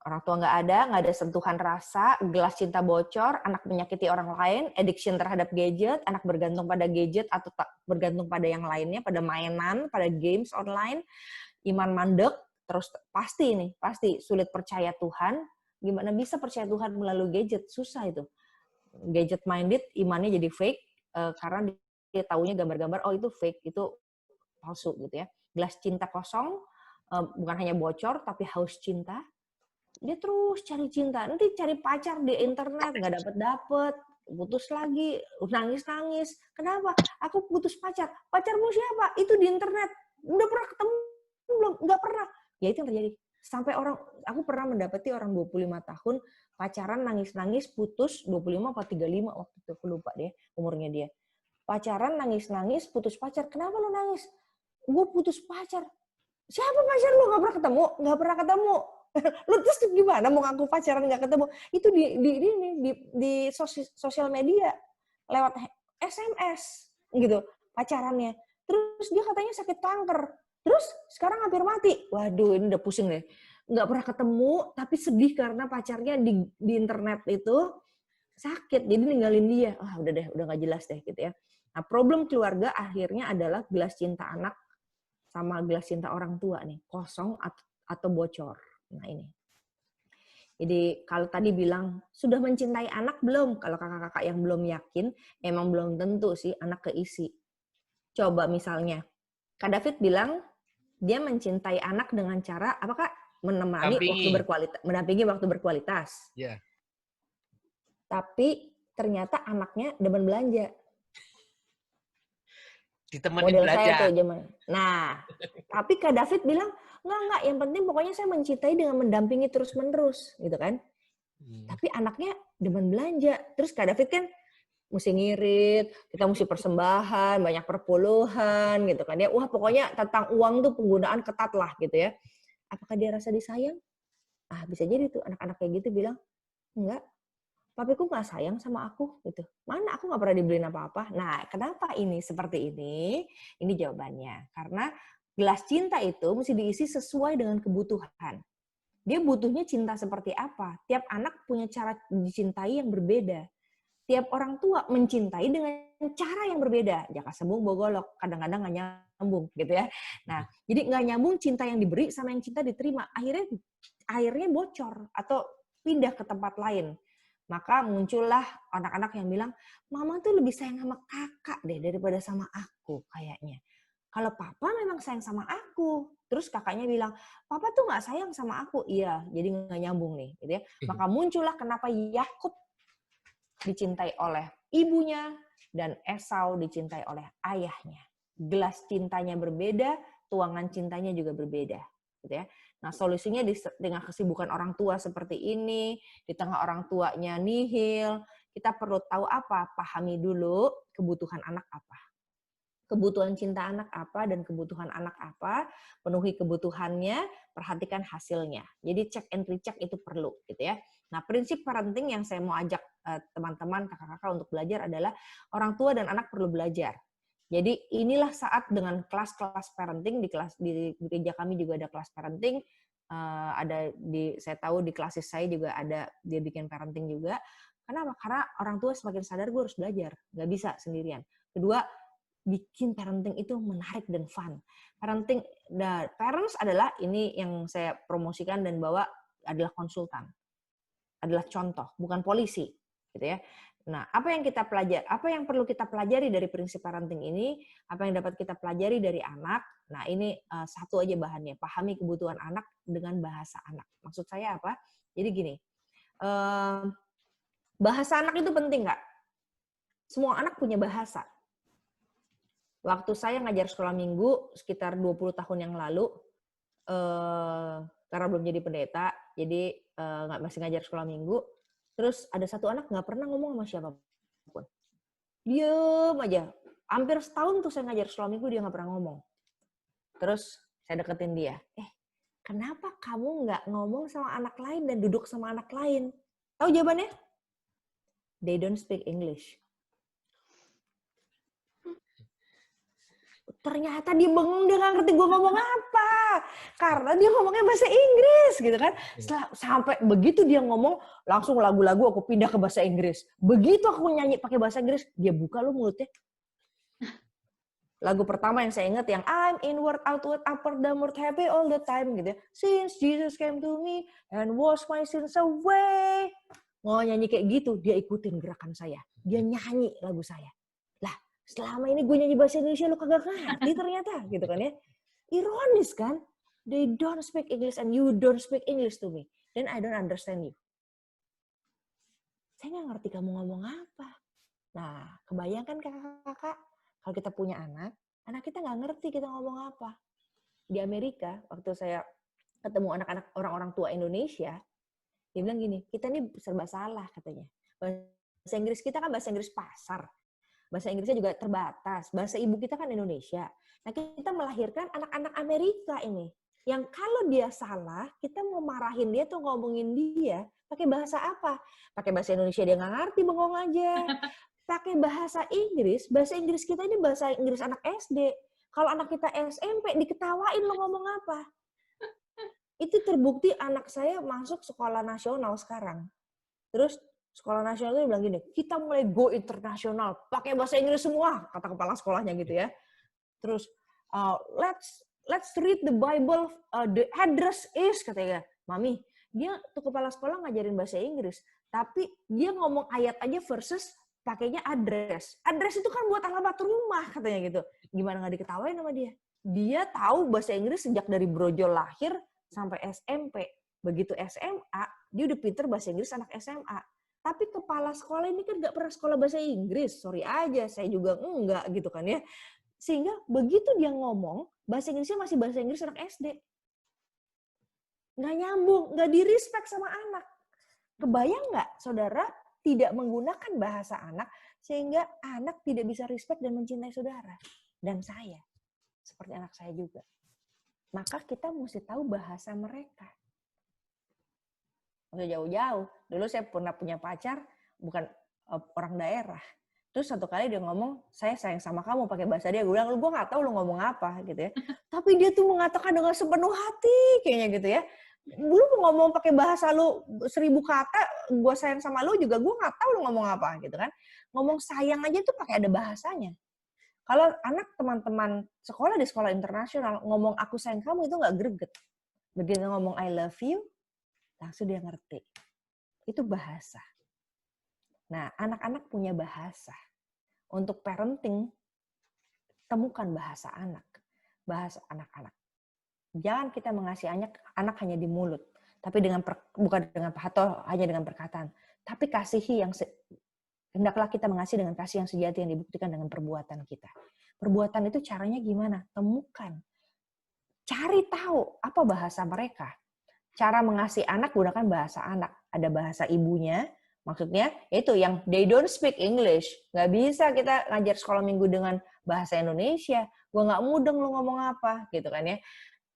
nggak ada sentuhan rasa, gelas cinta bocor, anak menyakiti orang lain, addiction terhadap gadget, anak bergantung pada gadget atau bergantung pada yang lainnya, pada mainan, pada games online, iman mandek, terus pasti sulit percaya Tuhan. Gimana bisa percaya Tuhan melalui gadget? Susah itu. Gadget minded, imannya jadi fake karena dia taunya gambar-gambar, oh itu fake, itu palsu gitu ya. Gelas cinta kosong, bukan hanya bocor tapi haus cinta. Dia terus cari cinta, nanti cari pacar di internet nggak dapet, putus lagi, nangis. Kenapa? Aku putus pacar. Pacarmu siapa? Itu di internet. Udah pernah ketemu belum? Nggak pernah. Ya itu yang terjadi. Sampai aku pernah mendapati orang 25 tahun pacaran nangis-nangis putus 25 atau 35 waktu itu, aku lupa deh umurnya dia. Pacaran nangis-nangis putus pacar. Kenapa lo nangis? Gue putus pacar. Siapa pacar lo? Nggak pernah ketemu. Lu terus gimana mau ngaku pacaran nggak ketemu? Itu di sosial media lewat SMS gitu pacarannya. Terus dia katanya sakit kanker. Terus sekarang hampir mati. Waduh, ini udah pusing deh. Nggak pernah ketemu, tapi sedih karena pacarnya di internet itu sakit. Jadi ninggalin dia. Udah nggak jelas deh gitu ya. Nah, problem keluarga akhirnya adalah gelas cinta anak sama gelas cinta orang tua nih. Kosong atau bocor. Nah ini. Jadi kalau tadi bilang, sudah mencintai anak belum? Kalau kakak-kakak yang belum yakin, emang belum tentu sih anak keisi. Coba misalnya, Kak David bilang, dia mencintai anak dengan cara, apakah mendampingi waktu berkualitas. Yeah. Tapi ternyata anaknya demen belanja. Ditemenin Model belanja. saya tuh zaman. Nah, tapi Kak David bilang, enggak, yang penting pokoknya saya mencintai dengan mendampingi terus-menerus, gitu kan. Tapi anaknya demen belanja. Terus Kak David kan mesti ngirit, kita mesti persembahan, banyak perpuluhan gitu kan ya. Wah, pokoknya tentang uang tuh penggunaan ketat lah gitu ya. Apakah dia rasa disayang? Bisa jadi tuh anak-anak kayak gitu bilang, enggak, papiku nggak sayang sama aku gitu. Mana aku nggak pernah dibeliin apa-apa. Nah, kenapa ini seperti ini? Ini jawabannya. Karena gelas cinta itu mesti diisi sesuai dengan kebutuhan. Dia butuhnya cinta seperti apa? Tiap anak punya cara dicintai yang berbeda. tiap orang tua mencintai dengan cara yang berbeda. Jaka sembung bogolok, kadang-kadang nggak nyambung gitu ya. Nah, jadi nggak nyambung cinta yang diberi sama yang cinta diterima. Akhirnya bocor atau pindah ke tempat lain. Maka muncullah anak-anak yang bilang, mama tuh lebih sayang sama kakak deh daripada sama aku kayaknya. Kalau papa memang sayang sama aku. Terus kakaknya bilang, papa tuh nggak sayang sama aku. Iya, jadi nggak nyambung nih. Gitu ya. Maka muncullah kenapa Yakub dicintai oleh ibunya dan Esau dicintai oleh ayahnya. Gelas cintanya berbeda, tuangan cintanya juga berbeda. Gitu ya. Nah, solusinya di tengah kesibukan orang tua seperti ini, di tengah orang tuanya nihil, kita perlu tahu apa? Pahami dulu kebutuhan anak apa. Kebutuhan cinta anak apa dan kebutuhan anak apa, penuhi kebutuhannya, perhatikan hasilnya. Jadi check and recheck itu perlu gitu ya. Nah, prinsip parenting yang saya mau ajak teman-teman, kakak-kakak untuk belajar adalah orang tua dan anak perlu belajar. Jadi inilah saat dengan kelas-kelas parenting di gereja kami juga ada kelas parenting, saya tahu di klasis saya juga ada dia bikin parenting juga. Kenapa? Karena orang tua semakin sadar gue harus belajar, nggak bisa sendirian. Kedua, bikin parenting itu menarik dan fun. Parents adalah ini yang saya promosikan dan bawa adalah konsultan, adalah contoh, bukan polisi, gitu ya. Nah, apa yang perlu kita pelajari dari prinsip parenting ini, apa yang dapat kita pelajari dari anak. Nah, ini satu aja bahannya, pahami kebutuhan anak dengan bahasa anak. Maksud saya apa? Jadi gini, bahasa anak itu penting nggak? Semua anak punya bahasa. Waktu saya ngajar sekolah minggu sekitar 20 tahun yang lalu, karena belum jadi pendeta, jadi masih ngajar sekolah minggu, terus ada satu anak nggak pernah ngomong sama siapapun. Diem aja. Hampir setahun tuh saya ngajar sekolah minggu, dia nggak pernah ngomong. Terus saya deketin dia. Kenapa kamu nggak ngomong sama anak lain dan duduk sama anak lain? Tahu jawabannya? They don't speak English. Ternyata dia bengong, dia nggak ngerti gue ngomong apa. Karena dia ngomongnya bahasa Inggris, gitu kan. Sampai begitu dia ngomong, langsung lagu-lagu aku pindah ke bahasa Inggris. Begitu aku nyanyi pakai bahasa Inggris, dia buka lu mulutnya. Lagu pertama yang saya ingat yang I'm inward, outward, upward, downward, happy all the time, gitu ya. Since Jesus came to me and washed my sins away. Mau nyanyi kayak gitu, dia ikutin gerakan saya. Dia nyanyi lagu saya. Selama ini gue nyanyi bahasa Indonesia, lu kagak ngerti ternyata, gitu kan ya. Ironis kan? They don't speak English and you don't speak English to me. Then I don't understand you. Saya nggak ngerti kamu ngomong apa. Nah, kebayangkan kakak-kakak, kalau kita punya anak kita nggak ngerti kita ngomong apa. Di Amerika, waktu saya ketemu anak-anak orang-orang tua Indonesia, dia bilang gini, kita ini serba salah katanya. Bahasa Inggris kita kan bahasa Inggris pasar. Bahasa Inggrisnya juga terbatas. Bahasa ibu kita kan Indonesia. Nah, kita melahirkan anak-anak Amerika ini. Yang kalau dia salah, kita mau marahin dia tuh ngomongin dia. Pakai bahasa apa? Pakai bahasa Indonesia dia nggak ngerti, bengong aja. Pakai bahasa Inggris kita ini bahasa Inggris anak SD. Kalau anak kita SMP, diketawain lo ngomong apa. Itu terbukti anak saya masuk sekolah nasional sekarang. Terus sekolah nasional itu bilang gini, kita mulai go internasional, pakai bahasa Inggris semua, kata kepala sekolahnya gitu ya. Terus, let's read the Bible, the address is, katanya. Mami, dia tuh kepala sekolah ngajarin bahasa Inggris, tapi dia ngomong ayat aja versus pakainya address. Address itu kan buat alamat rumah, katanya gitu. Gimana nggak diketawain sama dia? Dia tahu bahasa Inggris sejak dari brojol lahir sampai SMP. Begitu SMA, dia udah pinter bahasa Inggris anak SMA. Tapi kepala sekolah ini kan nggak pernah sekolah bahasa Inggris. Sorry aja, saya juga enggak gitu kan ya. Sehingga begitu dia ngomong, bahasa Inggrisnya masih bahasa Inggris anak SD. Nggak nyambung, nggak di-respect sama anak. Kebayang nggak, saudara, tidak menggunakan bahasa anak, sehingga anak tidak bisa respect dan mencintai saudara. Dan saya, seperti anak saya juga. Maka kita mesti tahu bahasa mereka. Udah jauh-jauh. Dulu saya pernah punya pacar, bukan orang daerah. Terus satu kali dia ngomong, saya sayang sama kamu pakai bahasa dia. Gue bilang, gue gak tahu lu ngomong apa gitu ya. Tapi dia tuh mengatakan dengan sepenuh hati kayaknya gitu ya. Lu ngomong pakai bahasa lu 1000 kata, gue sayang sama lu juga gue nggak tahu lu ngomong apa gitu kan. Ngomong sayang aja tuh pakai ada bahasanya. Kalau anak teman-teman sekolah di sekolah internasional ngomong aku sayang kamu itu nggak greget. Begitu ngomong I love you, langsung dia ngerti. Itu bahasa. Nah, anak-anak punya bahasa. Untuk parenting, temukan bahasa anak. Bahasa anak-anak. Jangan kita mengasihi anak hanya di mulut, tapi bukan dengan atau hanya dengan perkataan, tapi kasihi hendaklah kita mengasihi dengan kasih yang sejati yang dibuktikan dengan perbuatan kita. Perbuatan itu caranya gimana? Temukan. Cari tahu apa bahasa mereka. Cara mengasihi anak gunakan bahasa anak. Ada bahasa ibunya, maksudnya itu yang they don't speak English. Nggak bisa kita ngajar sekolah minggu dengan bahasa Indonesia. Gue nggak mudeng lu ngomong apa, gitu kan ya.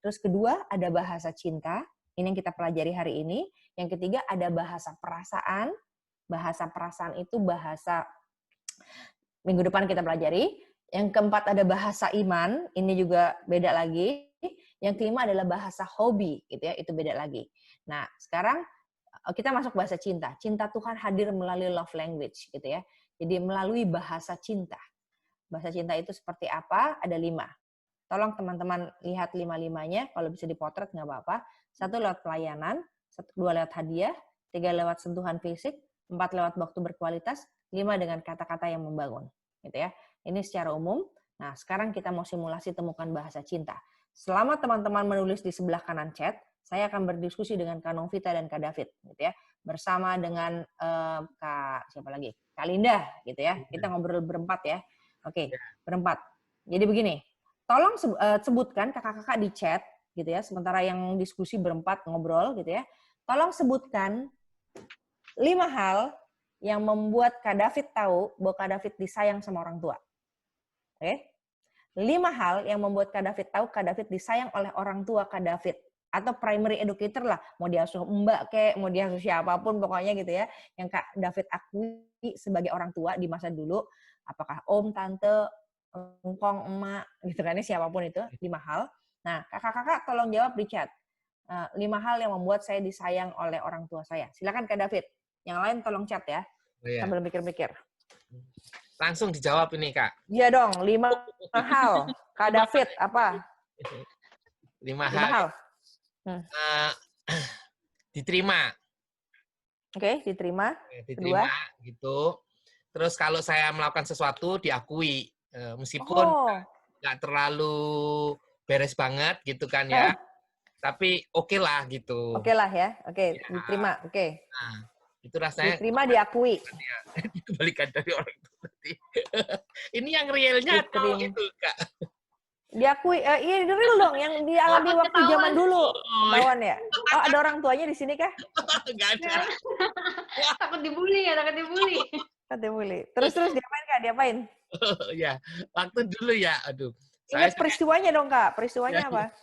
Terus kedua, ada bahasa cinta. Ini yang kita pelajari hari ini. Yang ketiga, ada bahasa perasaan. Bahasa perasaan itu bahasa minggu depan kita pelajari. Yang keempat, ada bahasa iman. Ini juga beda lagi. Yang kelima adalah bahasa hobi. Gitu ya, itu beda lagi. Nah, sekarang kita masuk bahasa cinta. Cinta Tuhan hadir melalui love language. Gitu ya. Jadi melalui bahasa cinta. Bahasa cinta itu seperti apa? Ada 5. Tolong teman-teman lihat 5-5-nya, kalau bisa dipotret nggak apa-apa. 1 lewat pelayanan, 2 lewat hadiah, 3 lewat sentuhan fisik, 4 lewat waktu berkualitas, 5 dengan kata-kata yang membangun. Gitu ya. Ini secara umum. Nah, sekarang kita mau simulasi temukan bahasa cinta. Selama teman-teman menulis di sebelah kanan chat, saya akan berdiskusi dengan Kak Novita dan Kak David, gitu ya. Bersama dengan Kak siapa lagi? Kak Linda, gitu ya. Kita ngobrol berempat ya. Oke, berempat. Jadi begini. Tolong sebutkan kakak-kakak di chat gitu ya, sementara yang diskusi berempat ngobrol gitu ya. Tolong sebutkan 5 hal yang membuat Kak David tahu bahwa Kak David disayang sama orang tua. Oke? 5 hal yang membuat Kak David tahu Kak David disayang oleh orang tua Kak David atau primary educator lah, mau diasuh mbak kek, mau diasuh siapapun pokoknya gitu ya, yang Kak David akui sebagai orang tua di masa dulu, apakah om, tante, engkong, emak, gitu kan ya, siapapun itu, 5 hal. Nah, kakak-kakak tolong jawab di chat. 5 hal yang membuat saya disayang oleh orang tua saya. Silakan Kak David. Yang lain tolong chat ya, sambil mikir-mikir. Langsung dijawab ini, Kak. Iya dong, 5 hal. Kak David, apa? 5 5 hal. Diterima. Oke, diterima. Diterima, gitu. Terus kalau saya melakukan sesuatu, diakui. Meskipun nggak terlalu beres banget gitu kan ya, tapi oke lah gitu. Oke lah ya, oke, ya. Diterima, oke. Nah, itu rasanya diterima, diakui. Dikembalikan dari orang itu. Ini yang realnya atau itu, Kak? Diakui, iya real dong, yang dialami waktu zaman dulu. Ketahuan ya? Oh, ada orang tuanya di sini kah? Nggak ada. Takut dibully ya, takut dibully. Takut dibully. Terus diapain Kak? Diapain? Ya, waktu dulu ya, aduh. Ingat peristiwanya dong Kak, peristiwanya apa?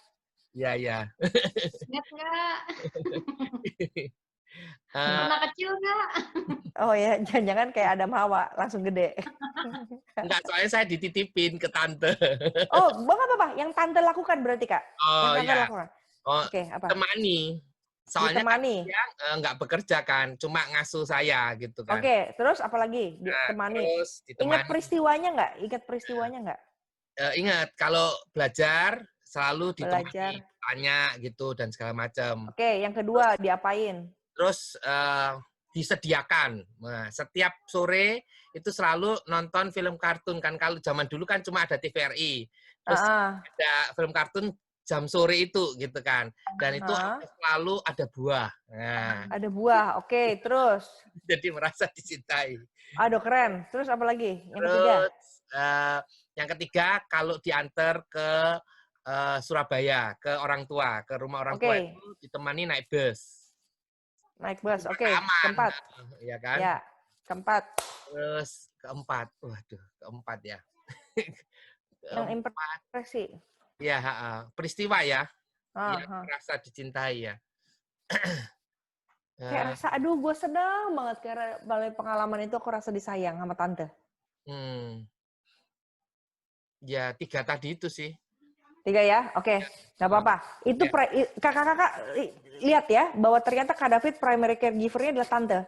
Ya. Ingat nggak? Pernah kecil nggak? Oh ya, jangan-jangan kayak Adam Hawa, langsung gede. Enggak, soalnya saya dititipin ke tante. Oh, apa-apa. Yang tante lakukan berarti Kak? Oh, yang tante ya. lakukan. Oh, oke, apa? Temani. Soalnya ditemani. Kan nggak bekerja kan, cuma ngasuh saya gitu kan. Oke, terus apa lagi? Ditemani. Terus ditemani. Ingat peristiwanya nggak? Nggak? Ingat, kalau belajar selalu ditemani, tanya gitu dan segala macam. Oke, yang kedua diapain? Terus disediakan. Nah, setiap sore itu selalu nonton film kartun kan. Kalau zaman dulu kan cuma ada TVRI. Terus ada film kartun jam sore itu gitu kan. Dan itu selalu ada buah. Nah, ada buah. Oke, terus jadi merasa dicintai. Aduh, keren. Terus apa lagi? Yang ketiga? Yang ketiga kalau diantar ke Surabaya, ke orang tua, ke rumah orang tua itu ditemani naik bus. Naik bus, oke. Keempat. Ya kan? Ya, keempat. Terus keempat. Waduh, keempat ya. Yang impresi. Ya, peristiwa ya. Yang merasa dicintai ya. Kayak rasa, aduh gue senang banget. Karena melalui pengalaman itu aku rasa disayang sama tante. Ya, 3 tadi itu sih. 3 ya, oke, nggak apa-apa. Itu Ya. kakak-kakak lihat ya, bahwa ternyata Kak David primary caregiver-nya adalah tante,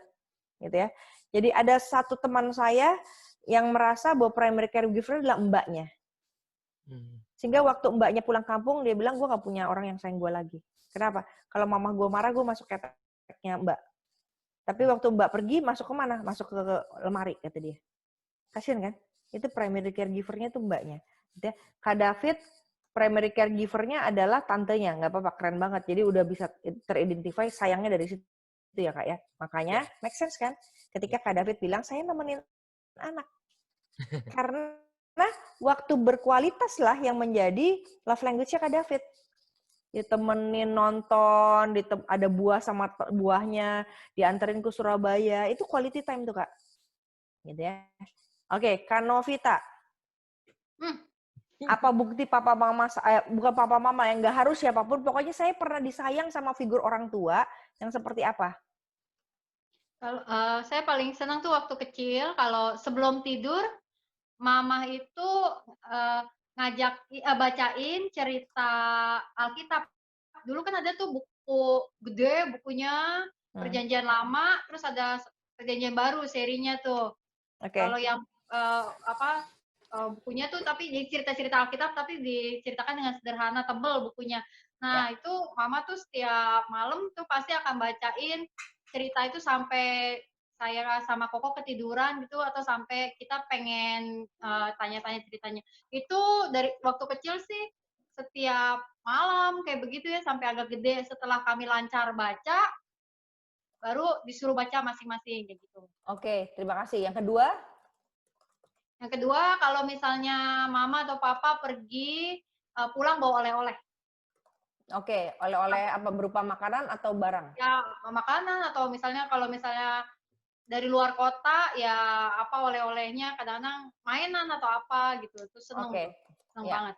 gitu ya. Jadi ada satu teman saya yang merasa bahwa primary caregiver adalah mbaknya. Sehingga waktu mbaknya pulang kampung, dia bilang, gue gak punya orang yang sayang gue lagi. Kenapa? Kalau mama gue marah, gue masuk keteknya mbak. Tapi waktu mbak pergi, masuk ke mana? Masuk ke lemari, kata dia. Kasian kan? Itu primary caregiver-nya tuh mbaknya. Kak David, primary caregiver-nya adalah tantenya. Nggak apa-apa, keren banget. Jadi udah bisa teridentify sayangnya dari situ ya Kak ya. Makanya, make sense kan? Ketika Kak David bilang, saya nemenin anak. Karena waktu berkualitas lah yang menjadi love language-nya Kak David. Ditemenin nonton, ada buah sama buahnya, dianterin ke Surabaya, itu quality time tuh Kak. Gitu ya. Oke, Kak Novita. Apa bukti papa mama, bukan papa mama yang nggak harus siapapun, pokoknya saya pernah disayang sama figur orang tua yang seperti apa? Kalau saya paling senang tuh waktu kecil kalau sebelum tidur mama itu ngajak bacain cerita Alkitab. Dulu kan ada tuh buku gede, bukunya Perjanjian Lama, terus ada Perjanjian Baru serinya tuh. Oke. Kalau yang bukunya tuh tapi cerita-cerita Alkitab tapi diceritakan dengan sederhana, tebel bukunya. Nah, itu mama tuh setiap malam tuh pasti akan bacain cerita itu sampai saya sama Koko ketiduran gitu atau sampai kita pengen tanya-tanya ceritanya. Itu dari waktu kecil sih setiap malam kayak begitu ya sampai agak gede setelah kami lancar baca baru disuruh baca masing-masing kayak gitu. Oke, terima kasih. Yang kedua? Yang kedua, kalau misalnya mama atau papa pergi pulang bawa oleh-oleh. Oke, oleh-oleh apa berupa makanan atau barang? Ya, makanan atau misalnya kalau misalnya dari luar kota ya apa oleh-olehnya kadang-kadang mainan atau apa gitu. Terus seneng Oke, tuh. Seneng ya. banget.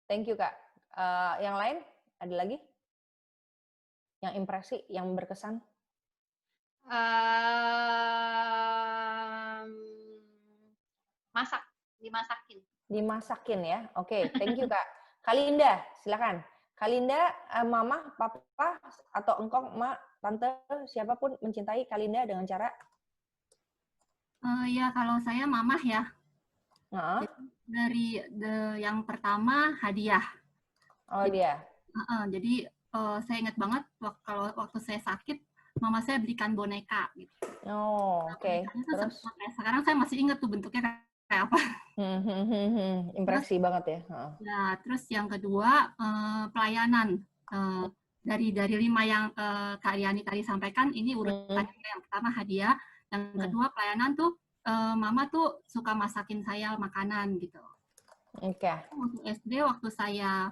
Thank you Kak. Yang lain ada lagi? Yang impresi, yang berkesan? Masak, dimasakin. Dimasakin ya. Oke, thank you Kak. Kalinda, silakan. Kalinda, mama, papa, atau engkong, mak, tante, siapapun mencintai Kalinda dengan cara? Ya, kalau saya mamah ya. Nah. Dari yang pertama hadiah. Oh dia. Jadi saya ingat banget kalau waktu saya sakit, mama saya belikan boneka. Gitu. Oh, oke. Terus? Sekarang saya masih ingat tuh bentuknya kayak apa. Impresi terus, banget ya. Ya, terus yang kedua pelayanan. Dari 5 yang Kak Riani tadi sampaikan, ini urutannya yang pertama hadiah, yang kedua pelayanan tuh mama tuh suka masakin saya makanan gitu. Oke. Waktu SD, waktu saya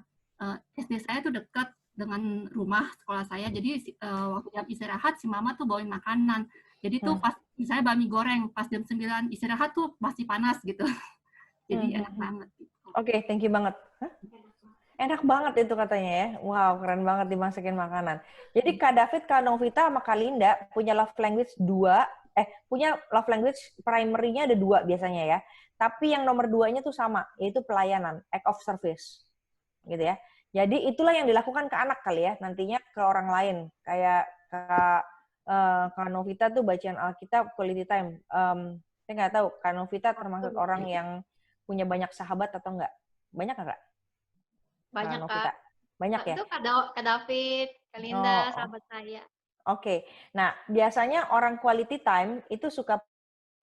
SD saya tuh dekat dengan rumah sekolah saya, jadi waktu jam istirahat si mama tuh bawain makanan. Jadi tuh pas misalnya bami goreng, pas jam 9 istirahat tuh masih panas gitu. Jadi enak banget. Gitu. Oke, thank you banget. Hah? Enak banget itu katanya ya. Wow, keren banget dimasakin makanan. Jadi Kak David, Kak Novita, sama Kak Linda punya love language punya love language primary-nya ada 2 biasanya ya. Tapi yang nomor 2-nya tuh sama, yaitu pelayanan, act of service. Gitu ya. Jadi itulah yang dilakukan ke anak kali ya, nantinya ke orang lain. Kayak Kak Novita tuh bacaan Alkitab, quality time. Saya nggak tahu, Kak Novita termasuk orang yang punya banyak sahabat atau enggak? Banyak nggak? Banyak Kak. Banyak ya? Itu Kak David, Kak Linda, sahabat saya. Oke. Nah, biasanya orang quality time itu suka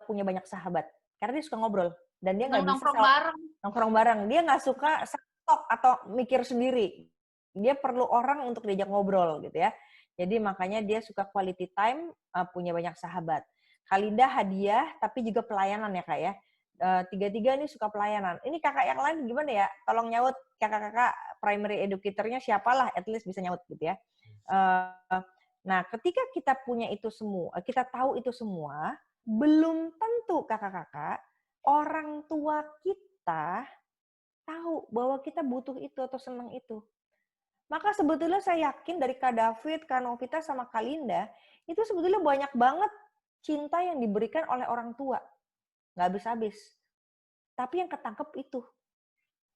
punya banyak sahabat. Karena dia suka ngobrol. Dan dia nggak bisa nongkrong bareng. Dia nggak suka stok atau mikir sendiri. Dia perlu orang untuk diajak ngobrol gitu ya. Jadi makanya dia suka quality time, punya banyak sahabat. Kalinda hadiah, tapi juga pelayanan ya Kak ya. Tiga-tiga ini suka pelayanan. Ini kakak yang lain gimana ya? Tolong nyaut kakak-kakak primary educator-nya siapalah, at least bisa nyaut gitu ya. Nah, ketika kita punya itu semua, kita tahu itu semua, belum tentu kakak-kakak orang tua kita tahu bahwa kita butuh itu atau senang itu. Maka sebetulnya saya yakin dari Kak David, Kak Novita, sama Kak Linda, itu sebetulnya banyak banget cinta yang diberikan oleh orang tua. Nggak habis-habis. Tapi yang ketangkep itu.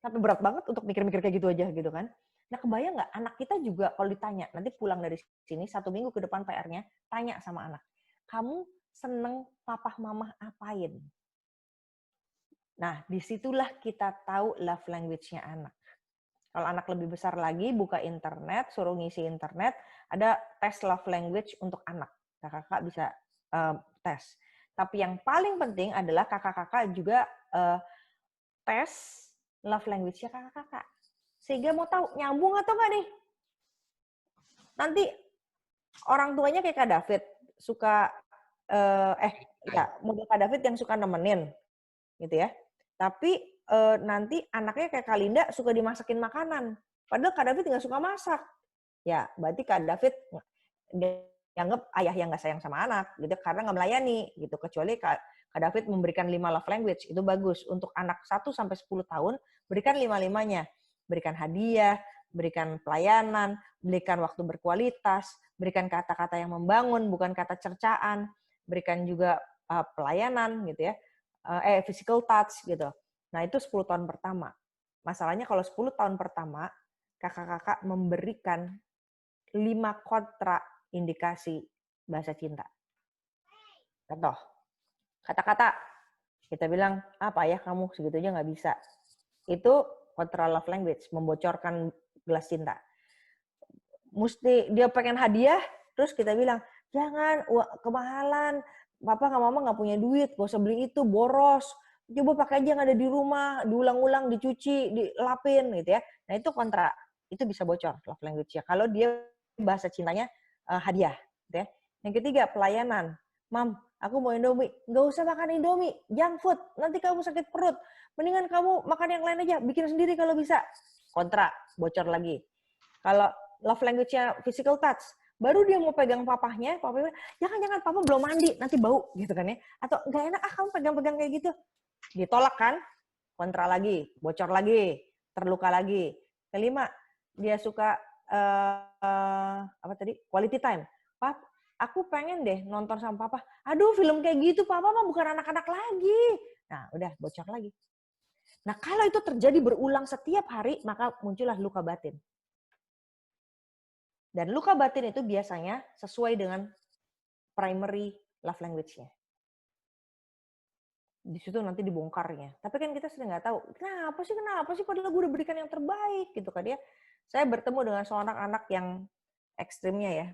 Sampai berat banget untuk mikir-mikir kayak gitu aja gitu kan. Nah kebayang nggak anak kita juga kalau ditanya, nanti pulang dari sini 1 minggu ke depan PR-nya, tanya sama anak, kamu seneng papa mama apain? Nah disitulah kita tahu love language-nya anak. Kalau anak lebih besar lagi, buka internet, suruh ngisi internet, ada tes love language untuk anak. Kakak-kakak bisa tes. Tapi yang paling penting adalah kakak-kakak juga tes love language-nya kakak-kakak. Sehingga mau tahu nyambung atau enggak nih. Nanti orang tuanya kayak Kak David, suka model Kak David yang suka nemenin gitu ya. Tapi nanti anaknya kayak Kak Linda suka dimasakin makanan. Padahal Kak David nggak suka masak. Ya, berarti Kak David dianggap ayah yang nggak sayang sama anak gitu karena nggak melayani gitu. Kecuali Kak David memberikan 5 love language, itu bagus. Untuk anak 1 sampai 10 tahun, berikan 5-5-nya. Berikan hadiah, berikan pelayanan, berikan waktu berkualitas, berikan kata-kata yang membangun, bukan kata cercaan, berikan juga pelayanan gitu ya, physical touch gitu. Nah itu 10 tahun pertama. Masalahnya kalau 10 tahun pertama, kakak-kakak memberikan 5 kontra indikasi bahasa cinta. Contoh, kata-kata, kita bilang, apa ya kamu segitu aja nggak bisa. Itu kontra love language, membocorkan gelas cinta. Mesti dia pengen hadiah, terus kita bilang, jangan, kemahalan, papa nggak mama nggak punya duit, gak usah beli itu, boros. Coba pakai aja yang ada di rumah, diulang-ulang, dicuci, dilapin gitu ya. Nah itu kontra, itu bisa bocor love language-nya. Kalau dia bahasa cintanya hadiah. Gitu ya. Yang ketiga, pelayanan. Mam, aku mau Indomie. Nggak usah makan Indomie, junk food. Nanti kamu sakit perut. Mendingan kamu makan yang lain aja, bikin sendiri kalau bisa. Kontra, bocor lagi. Kalau love language-nya physical touch, baru dia mau pegang papahnya, papahnya, jangan, papa belum mandi, nanti bau, gitu kan ya. Atau, nggak enak, kamu pegang-pegang kayak gitu. Ditolak kan, kontra lagi, bocor lagi, terluka lagi. Kelima, dia suka, quality time. Pap, aku pengen deh nonton sama papa. Aduh, film kayak gitu, papa mah bukan anak-anak lagi. Nah, udah, bocor lagi. Nah, kalau itu terjadi berulang setiap hari, maka muncullah luka batin. Dan luka batin itu biasanya sesuai dengan primary love language-nya. Di situ nanti dibongkarnya. Tapi kan kita sering nggak tahu, kenapa sih padahal gue udah berikan yang terbaik gitu kan ya. Saya bertemu dengan seorang anak yang ekstrimnya ya.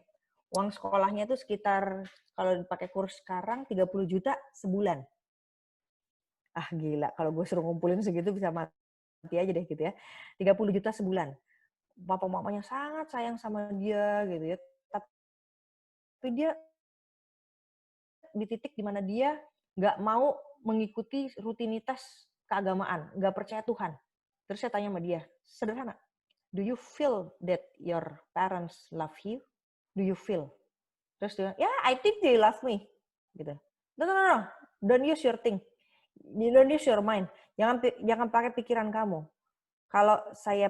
Uang sekolahnya itu sekitar, kalau dipakai kurs sekarang, 30 juta sebulan. Ah gila, kalau gue suruh ngumpulin segitu bisa mati aja deh gitu ya. 30 juta sebulan. Bapak mamanya sangat sayang sama dia gitu ya. Tapi dia di titik dimana dia nggak mau mengikuti rutinitas keagamaan, nggak percaya Tuhan. Terus saya tanya sama dia, sederhana, do you feel that your parents love you? Do you feel? Terus dia, yeah, I think they love me. Gitu. No. Don't use your think. You don't use your mind. Jangan pakai pikiran kamu. Kalau saya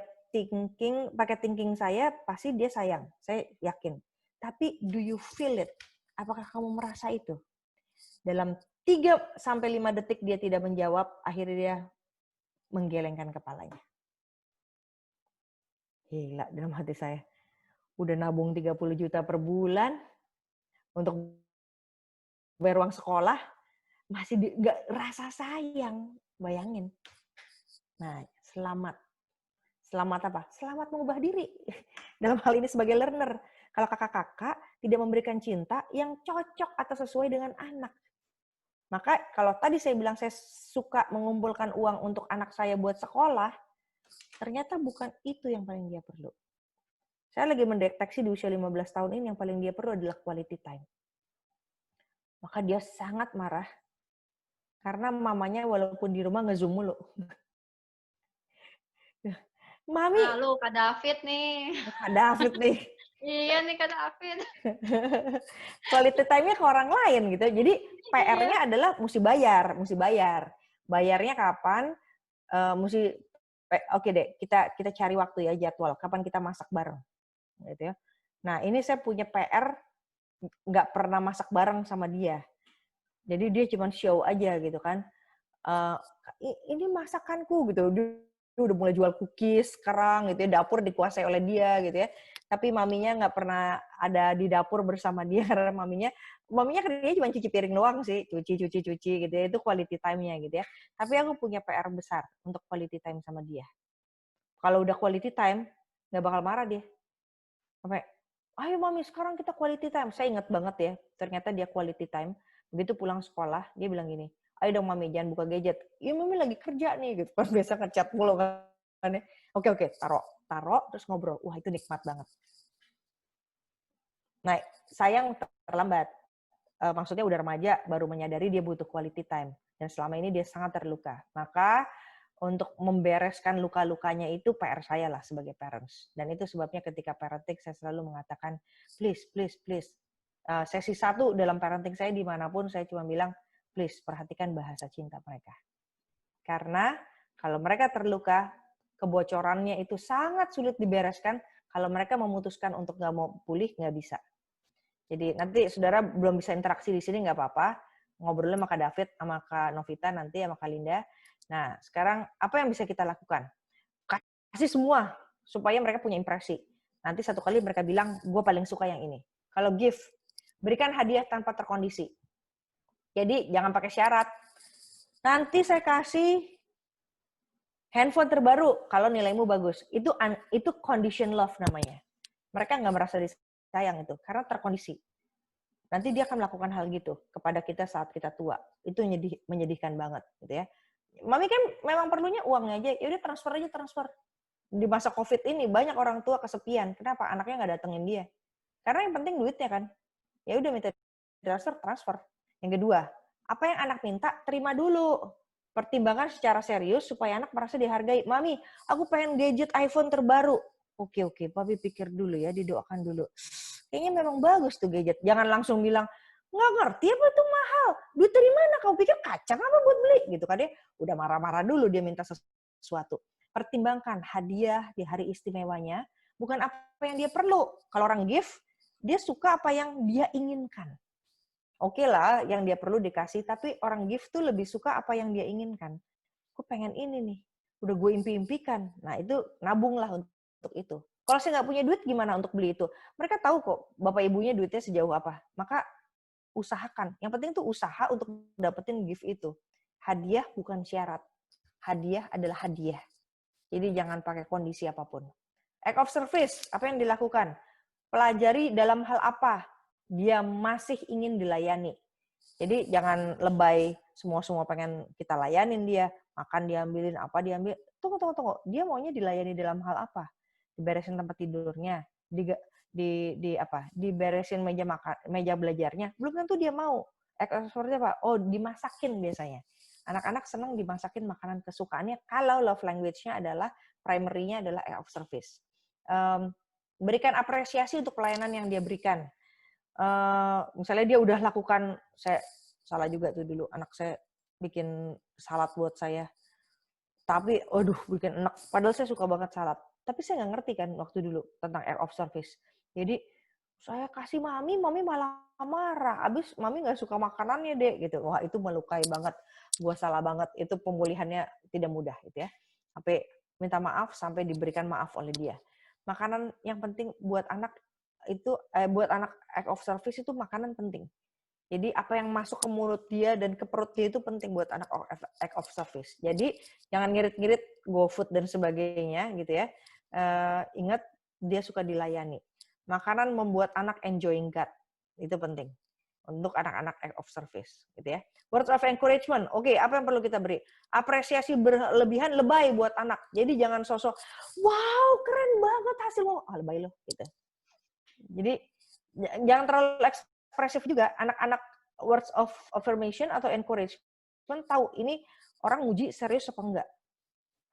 pakai thinking saya, pasti dia sayang. Saya yakin. Tapi do you feel it? Apakah kamu merasa itu? Dalam 3-5 detik dia tidak menjawab, akhirnya dia menggelengkan kepalanya. Gila dalam hati saya. Udah nabung 30 juta per bulan untuk bayar uang sekolah, masih nggak rasa sayang. Bayangin. Nah, selamat. Selamat apa? Selamat mengubah diri. Dalam hal ini sebagai learner. Kalau kakak-kakak tidak memberikan cinta yang cocok atau sesuai dengan anak. Maka kalau tadi saya bilang saya suka mengumpulkan uang untuk anak saya buat sekolah, ternyata bukan itu yang paling dia perlu. Saya lagi mendeteksi di usia 15 tahun ini yang paling dia perlu adalah quality time. Maka dia sangat marah karena mamanya walaupun di rumah nge-zoom mulu. Mami. Halo, Kak David nih. Kak David nih. Iya nih Kak David. Quality time-nya ke orang lain gitu. Jadi PR-nya adalah mesti bayar. Bayarnya kapan? Oke deh, kita cari waktu ya, jadwal. Kapan kita masak bareng. Gitu ya. Nah, ini saya punya PR nggak pernah masak bareng sama dia. Jadi dia cuma show aja gitu kan. Ini masakanku gitu. udah mulai jual cookies sekarang gitu ya, dapur dikuasai oleh dia gitu ya. Tapi maminya nggak pernah ada di dapur bersama dia karena maminya kerjanya cuma cuci piring doang sih, cuci gitu ya, itu quality time-nya gitu ya. Tapi aku punya PR besar untuk quality time sama dia. Kalau udah quality time, nggak bakal marah dia. Sampai, ayo mami sekarang kita quality time. Saya ingat banget ya, ternyata dia quality time. Begitu pulang sekolah, dia bilang gini, ayo dong mami jangan buka gadget. Iya mami lagi kerja nih, gitu. Pas biasa ngechat mulu kan ya. Oke, taruh, terus ngobrol. Wah itu nikmat banget. Nah, sayang terlambat. Maksudnya udah remaja, baru menyadari dia butuh quality time. Dan selama ini dia sangat terluka. Maka untuk membereskan luka-lukanya itu PR saya lah sebagai parents. Dan itu sebabnya ketika parenting saya selalu mengatakan, please. Sesi 1 dalam parenting saya dimanapun saya cuma bilang, please perhatikan bahasa cinta mereka. Karena kalau mereka terluka, kebocorannya itu sangat sulit dibereskan. Kalau mereka memutuskan untuk nggak mau pulih, nggak bisa. Jadi nanti saudara belum bisa interaksi di sini nggak apa-apa, ngobrolnya sama Kak David, sama Kak Novita, nanti sama Kak Linda. Nah, sekarang apa yang bisa kita lakukan? Kasih semua, supaya mereka punya impresi. Nanti satu kali mereka bilang, gue paling suka yang ini. Kalau gift, berikan hadiah tanpa terkondisi. Jadi jangan pakai syarat. Nanti saya kasih handphone terbaru kalau nilaimu bagus. Itu condition love namanya. Mereka nggak merasa disayang itu, karena terkondisi. Nanti dia akan melakukan hal gitu kepada kita saat kita tua. Itu menyedihkan banget, gitu ya. Mami kan memang perlunya uangnya aja, yaudah transfer. Di masa COVID ini banyak orang tua kesepian. Kenapa? Anaknya nggak datengin dia. Karena yang penting duitnya kan. Ya udah minta transfer. Yang kedua, apa yang anak minta terima dulu. Pertimbangkan secara serius supaya anak merasa dihargai. Mami, aku pengen gadget iPhone terbaru. Oke, papi pikir dulu ya, didoakan dulu. Kayaknya memang bagus tuh gadget. Jangan langsung bilang, nggak ngerti apa itu mahal. Duit dari mana? Kau pikir kacang apa buat beli? Gitu kan dia. Udah marah-marah dulu dia minta sesuatu. Pertimbangkan hadiah di hari istimewanya, bukan apa yang dia perlu. Kalau orang gift, dia suka apa yang dia inginkan. Oke lah, yang dia perlu dikasih, tapi orang gift tuh lebih suka apa yang dia inginkan. Aku pengen ini nih, udah gue impi-impikan. Nah itu nabunglah untuk itu. Kalau saya nggak punya duit, gimana untuk beli itu? Mereka tahu kok, bapak ibunya duitnya sejauh apa. Maka usahakan. Yang penting tuh usaha untuk dapetin gift itu. Hadiah bukan syarat. Hadiah adalah hadiah. Jadi jangan pakai kondisi apapun. Act of service, apa yang dilakukan? Pelajari dalam hal apa dia masih ingin dilayani. Jadi jangan lebay, semua pengen kita layanin dia, makan diambilin, apa diambil. Tunggu. Dia maunya dilayani dalam hal apa? Diberesin tempat tidurnya, diberesin meja belajarnya. Belum tentu dia mau. Seperti apa? Oh, dimasakin biasanya. Anak-anak senang dimasakin makanan kesukaannya kalau love language-nya adalah primary-nya adalah act of service. Berikan apresiasi untuk pelayanan yang dia berikan. Misalnya dia udah lakukan, saya salah juga tuh dulu, anak saya bikin salad buat saya. Tapi, bikin enak. Padahal saya suka banget salad. Tapi saya nggak ngerti kan waktu dulu tentang act of service. Jadi, saya kasih mami malah marah. Abis mami nggak suka makanannya deh, gitu. Wah, itu melukai banget. Gua salah banget. Itu pemulihannya tidak mudah, gitu ya. Sampai minta maaf, sampai diberikan maaf oleh dia. Makanan yang penting buat anak itu, buat anak act of service itu makanan penting. Jadi apa yang masuk ke mulut dia dan ke perut dia itu penting buat anak act of service. Jadi jangan ngirit-ngirit GoFood dan sebagainya gitu ya. Ingat dia suka dilayani. Makanan membuat anak enjoying God. Itu penting untuk anak-anak act of service gitu ya. Words of encouragement. Oke, apa yang perlu kita beri? Apresiasi berlebihan lebay buat anak. Jadi jangan sosok, wow keren banget hasilmu. Lebay loh gitu. Jadi jangan terlalu ekspresif juga. Anak-anak words of affirmation atau encouragement tahu ini orang muji serius apa enggak.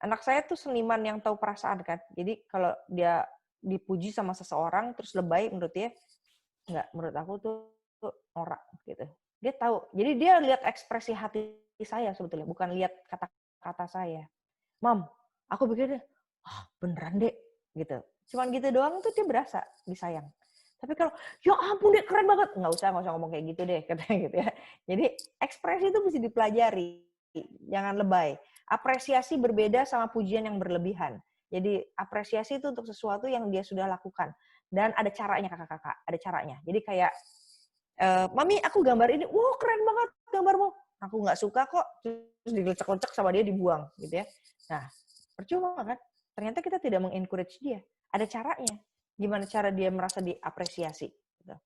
Anak saya tuh seniman yang tahu perasaan kan. Jadi kalau dia dipuji sama seseorang terus lebay menurut dia, enggak, menurut aku tuh norak gitu. Dia tahu. Jadi dia lihat ekspresi hati saya sebetulnya, bukan lihat kata-kata saya. Mam, aku pikir beneran deh gitu. Cuman gitu doang tuh dia berasa disayang. Tapi kalau, ya ampun deh keren banget, nggak usah ngomong kayak gitu deh, katanya gitu ya. Jadi ekspresi itu mesti dipelajari, jangan lebay. Apresiasi berbeda sama pujian yang berlebihan. Jadi apresiasi itu untuk sesuatu yang dia sudah lakukan. Dan ada caranya kakak-kakak, ada caranya. Jadi kayak, Mami aku gambar ini, wow keren banget gambarmu. Aku nggak suka kok, terus digelecek-lecek sama dia dibuang gitu ya. Nah, percuma kan? Ternyata kita tidak mengencourage dia. Ada caranya. Gimana cara dia merasa diapresiasi. Gitu.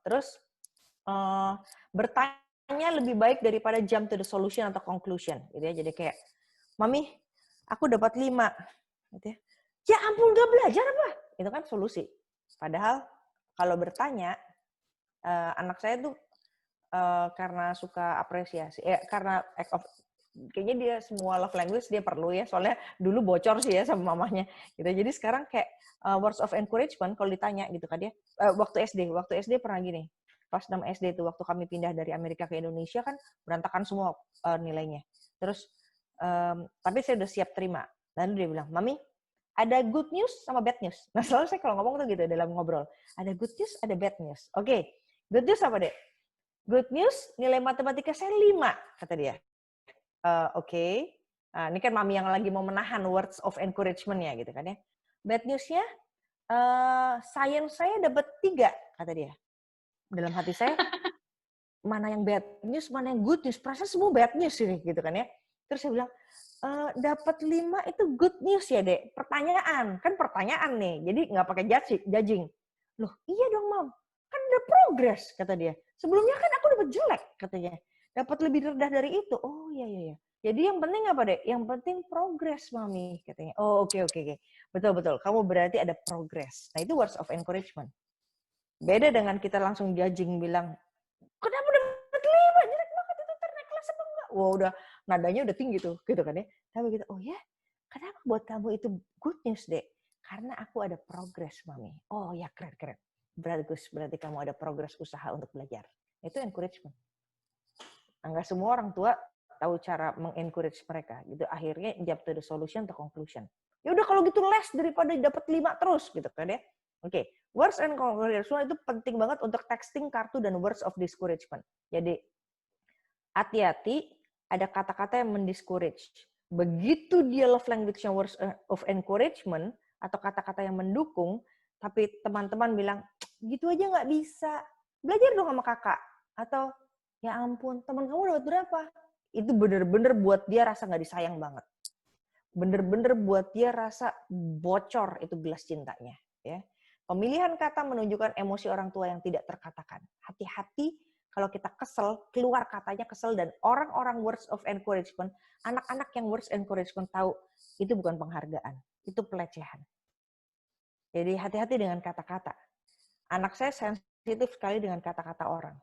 Terus, bertanya lebih baik daripada jump to the solution atau conclusion. Gitu ya. Jadi kayak, Mami, aku dapat 5. Gitu ya. Ya ampun, gak belajar apa? Itu kan solusi. Padahal kalau bertanya, anak saya tuh karena suka apresiasi, karena act of, kayaknya dia semua love language dia perlu ya, soalnya dulu bocor sih ya sama mamanya. Gitu. Jadi sekarang kayak words of encouragement kalau ditanya gitu kan dia, waktu SD pernah gini, kelas 6 SD itu waktu kami pindah dari Amerika ke Indonesia kan berantakan semua nilainya. Terus tapi saya udah siap terima. Lalu dia bilang, Mami, ada good news sama bad news. Nah selalu saya kalau ngomong tuh gitu dalam ngobrol. Ada good news, ada bad news. Oke, good news apa deh? Good news, nilai matematika saya 5, kata dia. Oke. Nah, ini kan Mami yang lagi mau menahan words of encouragement-nya gitu kan ya. Bad news-nya, science saya dapat 3, kata dia. Dalam hati saya, mana yang bad news, mana yang good news. Perasaan semua bad news ini gitu kan ya. Terus saya bilang, dapat 5 itu good news ya, Dek. Pertanyaan, kan pertanyaan nih. Jadi nggak pakai judging. Loh, iya dong, Mam. Kan udah progress, kata dia. Sebelumnya kan aku dapat jelek, katanya. Dapat lebih rendah dari itu. Oh, iya. Jadi yang penting apa, Dek? Yang penting progress, Mami, katanya. Oh, oke. Betul. Kamu berarti ada progress. Nah, itu words of encouragement. Beda dengan kita langsung judging, bilang, kenapa dapat 5? Jelek banget itu, naik kelas apa enggak? Wah, udah nadanya udah tinggi tuh, gitu kan ya. Tapi gitu, oh ya, kenapa buat kamu itu good news, Dek? Karena aku ada progress, Mami. Oh ya, keren. Berarti kamu ada progress usaha untuk belajar. Itu encouragement. Enggak semua orang tua tahu cara mengencourage mereka. Gitu. Akhirnya jump to the solution atau conclusion. Ya udah kalau gitu les daripada dapat 5 terus, gitu kan ya. Oke, words and encouragement itu penting banget untuk texting kartu dan words of discouragement. Jadi hati-hati ada kata-kata yang mendiscourage. Begitu dia love language yang words of encouragement atau kata-kata yang mendukung, tapi teman-teman bilang, gitu aja nggak bisa, belajar dong sama kakak. Atau, ya ampun, teman kamu dapat berapa? Itu bener-bener buat dia rasa nggak disayang banget. Bener-bener buat dia rasa bocor itu gelas cintanya. Ya. Pemilihan kata menunjukkan emosi orang tua yang tidak terkatakan. Hati-hati kalau kita kesel, keluar katanya kesel, dan orang-orang words of encouragement, anak-anak yang words encouragement tahu, itu bukan penghargaan, itu pelecehan. Jadi hati-hati dengan kata-kata. Anak saya sensitif sekali dengan kata-kata orang.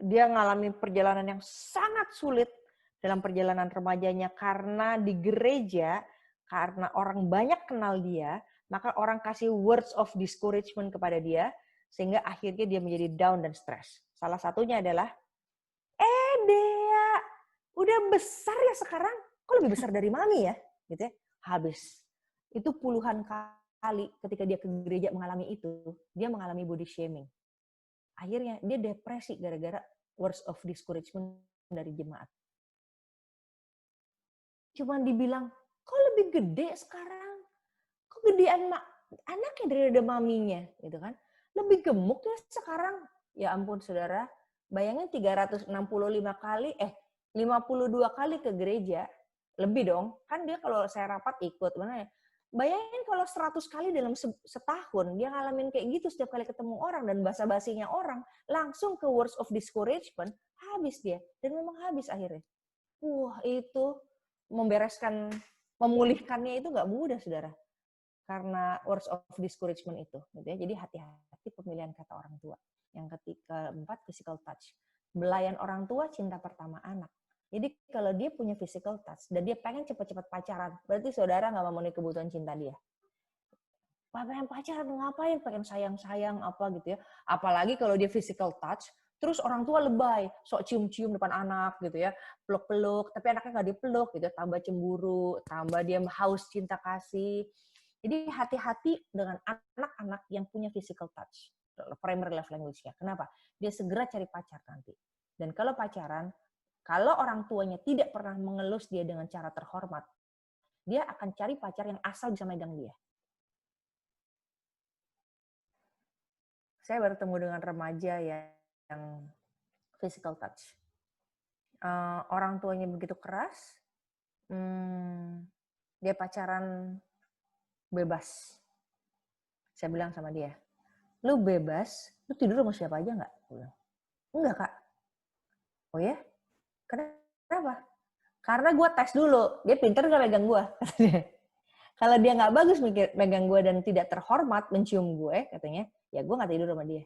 Dia ngalami perjalanan yang sangat sulit dalam perjalanan remajanya karena di gereja, karena orang banyak kenal dia, maka orang kasih words of discouragement kepada dia, sehingga akhirnya dia menjadi down dan stres. Salah satunya adalah, Dea, udah besar ya sekarang, kok lebih besar dari Mami ya? Gitu ya, habis. Itu puluhan kali ketika dia ke gereja mengalami itu, dia mengalami body shaming. Akhirnya dia depresi gara-gara words of discouragement dari jemaat. Cuman dibilang, kok lebih gede sekarang? Kok gedean anaknya daripada maminya? Gitu kan? Lebih gemuk ya sekarang. Ya ampun saudara, bayangin 365 kali, 52 kali ke gereja. Lebih dong, kan dia kalau saya rapat ikut. Mana ya? Bayangin kalau 100 kali dalam setahun, dia ngalamin kayak gitu setiap kali ketemu orang dan basa-basinya orang, langsung ke words of discouragement, habis dia. Dan memang habis akhirnya. Wah itu membereskan, memulihkannya itu nggak mudah, saudara. Karena words of discouragement itu. Gitu ya. Jadi hati-hati pemilihan kata orang tua. Yang keempat, physical touch. Belayan orang tua, cinta pertama anak. Jadi kalau dia punya physical touch, dan dia pengen cepat-cepat pacaran, berarti saudara nggak memenuhi kebutuhan cinta dia. Pengen pacaran, ngapain? Pengen sayang-sayang, apa gitu ya. Apalagi kalau dia physical touch, terus orang tua lebay, sok cium-cium depan anak gitu ya, peluk-peluk, tapi anaknya nggak dipeluk gitu, tambah cemburu, tambah dia haus cinta kasih. Jadi hati-hati dengan anak-anak yang punya physical touch, primary love language-nya. Kenapa? Dia segera cari pacar nanti. Dan kalau pacaran, Kalau orang tuanya tidak pernah mengelus dia dengan cara terhormat, dia akan cari pacar yang asal bisa megang dia. Saya bertemu dengan remaja yang physical touch. Orang tuanya begitu keras, dia pacaran bebas. Saya bilang sama dia, lu bebas, lu tidur sama siapa aja nggak? Enggak, Kak. Oh ya? Kenapa? Karena gue tes dulu, dia pinter nggak megang gue. Kalau dia nggak bagus megang gue dan tidak terhormat mencium gue, katanya, ya gue nggak tidur sama dia.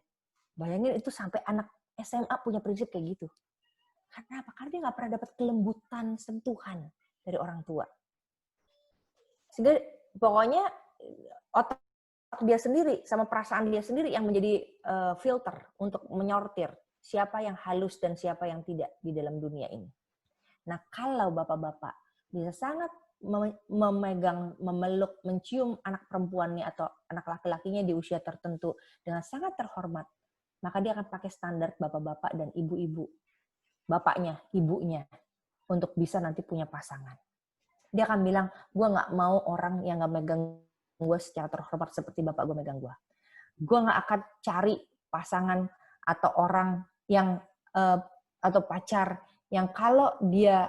Bayangin itu sampai anak SMA punya prinsip kayak gitu. Kenapa? Karena dia nggak pernah dapat kelembutan sentuhan dari orang tua. Sehingga pokoknya otak dia sendiri sama perasaan dia sendiri yang menjadi filter untuk menyortir siapa yang halus dan siapa yang tidak di dalam dunia ini. Nah, kalau bapak-bapak bisa sangat memegang, memeluk, mencium anak perempuannya atau anak laki-lakinya di usia tertentu dengan sangat terhormat, maka dia akan pakai standar bapak-bapak dan ibu-ibu, bapaknya, ibunya, untuk bisa nanti punya pasangan. Dia akan bilang, gue nggak mau orang yang nggak megang gue secara terhormat seperti bapak gue megang gue. Gue nggak akan cari pasangan atau orang yang atau pacar yang kalau dia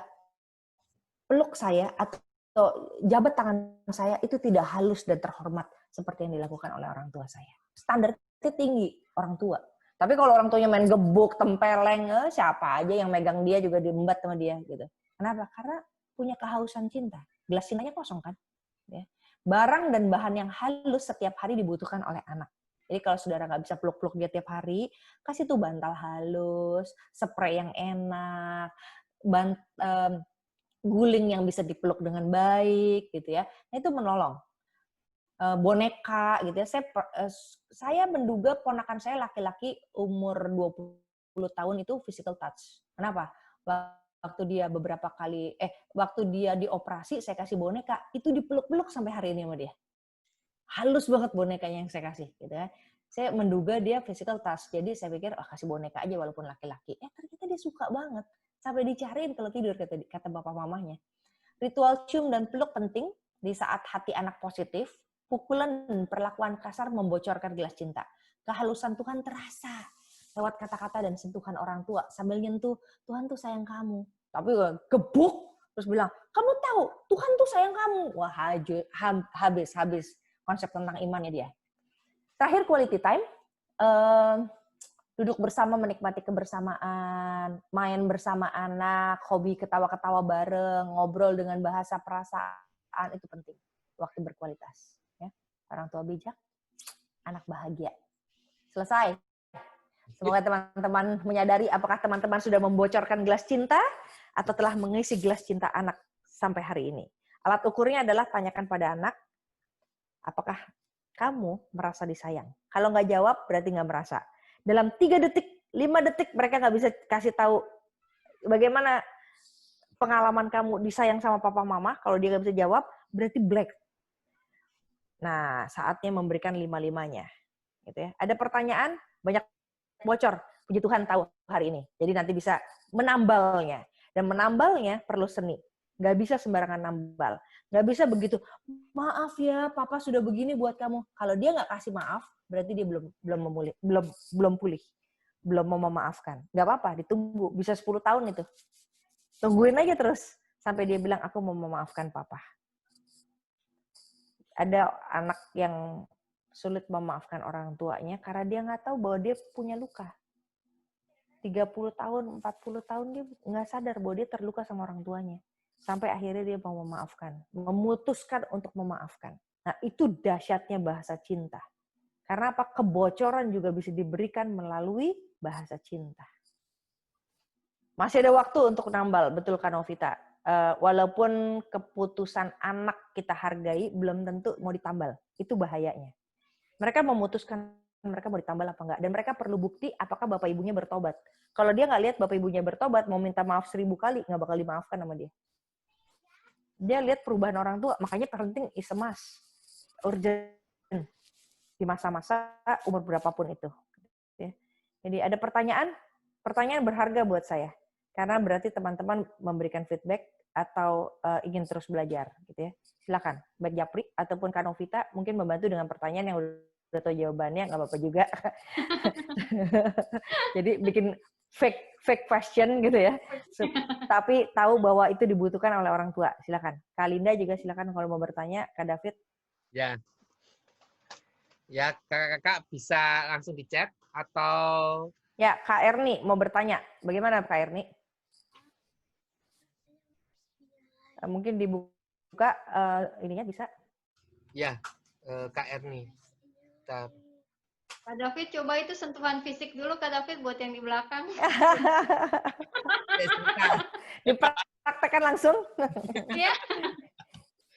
peluk saya atau jabat tangan saya itu tidak halus dan terhormat seperti yang dilakukan oleh orang tua saya. Standarnya tinggi orang tua. Tapi kalau orang tuanya main gebuk, tempeleng, siapa aja yang megang dia juga diembat sama dia gitu. Kenapa? Karena punya kehausan cinta. Gelas cintanya kosong kan? Ya. Barang dan bahan yang halus setiap hari dibutuhkan oleh anak. Jadi kalau saudara nggak bisa peluk-peluk dia tiap hari, kasih tuh bantal halus, spray yang enak, guling yang bisa dipeluk dengan baik, gitu ya. Nah, itu menolong. Boneka, gitu ya. Saya menduga ponakan saya laki-laki umur 20 tahun itu physical touch. Kenapa? Waktu dia waktu dia dioperasi, saya kasih boneka, itu dipeluk-peluk sampai hari ini sama dia. Halus banget bonekanya yang saya kasih, gitu ya. Saya menduga dia physical touch, jadi saya pikir, kasih boneka aja walaupun laki-laki. Ternyata dia suka banget. Sampai dicariin kalau tidur, kata bapak mamanya. Ritual cium dan peluk penting di saat hati anak positif. Pukulan dan perlakuan kasar membocorkan gelas cinta. Kehalusan Tuhan terasa lewat kata-kata dan sentuhan orang tua. Sambil nyentuh, Tuhan tuh sayang kamu. Tapi gebuk, terus bilang, kamu tahu, Tuhan tuh sayang kamu. Wah, habis konsep tentang imannya dia. Terakhir, quality time. Duduk bersama menikmati kebersamaan, main bersama anak, hobi ketawa-ketawa bareng, ngobrol dengan bahasa perasaan, itu penting. Waktu berkualitas. Ya. Orang tua bijak, anak bahagia. Selesai. Semoga teman-teman menyadari apakah teman-teman sudah membocorkan gelas cinta atau telah mengisi gelas cinta anak sampai hari ini. Alat ukurnya adalah tanyakan pada anak, apakah kamu merasa disayang? Kalau nggak jawab, berarti nggak merasa. Dalam 3 detik, 5 detik mereka nggak bisa kasih tahu bagaimana pengalaman kamu disayang sama papa mama. Kalau dia nggak bisa jawab, berarti blank. Nah, saatnya memberikan 5-5-nya. Gitu ya. Ada pertanyaan, banyak bocor. Puji Tuhan tahu hari ini. Jadi nanti bisa menambalnya. Dan menambalnya perlu seni. Nggak bisa sembarangan nambal. Nggak bisa begitu, maaf ya, papa sudah begini buat kamu. Kalau dia nggak kasih maaf, berarti dia belum pulih. Belum mau memaafkan. Nggak apa-apa, ditunggu. Bisa 10 tahun itu. Tungguin aja terus. Sampai dia bilang, aku mau memaafkan papa. Ada anak yang sulit memaafkan orang tuanya karena dia nggak tahu bahwa dia punya luka. 30 tahun, 40 tahun dia nggak sadar bahwa dia terluka sama orang tuanya. Sampai akhirnya dia mau memaafkan. Memutuskan untuk memaafkan. Nah, itu dahsyatnya bahasa cinta. Karena apa? Kebocoran juga bisa diberikan melalui bahasa cinta. Masih ada waktu untuk nambal, betul kan Novita? Walaupun keputusan anak kita hargai, belum tentu mau ditambal. Itu bahayanya. Mereka memutuskan mereka mau ditambal apa enggak. Dan mereka perlu bukti apakah bapak ibunya bertobat. Kalau dia nggak lihat bapak ibunya bertobat, mau minta maaf 1000 kali, nggak bakal dimaafkan sama dia. Dia lihat perubahan orang tua, makanya parenting is a must. Urgent. Di masa-masa umur berapapun itu. Ya. Jadi ada pertanyaan berharga buat saya. karena berarti teman-teman memberikan feedback atau ingin terus belajar, gitu ya. Silakan, baik Japri ataupun Kak Novita mungkin membantu dengan pertanyaan yang udah tahu jawabannya, nggak apa-apa juga. Jadi bikin fake question gitu ya. Tapi tahu bahwa itu dibutuhkan oleh orang tua. Silakan. Kak Linda juga silakan kalau mau bertanya. Kak David. Ya. Ya, kakak-kakak bisa langsung di chat atau... Ya, Kak Erni mau bertanya. Bagaimana Kak Erni? Mungkin dibuka ininya bisa. Ya, Kak Erni. Kita... Kak David, coba itu sentuhan fisik dulu Kak David buat yang di belakang. Dipraktekkan langsung. Iya.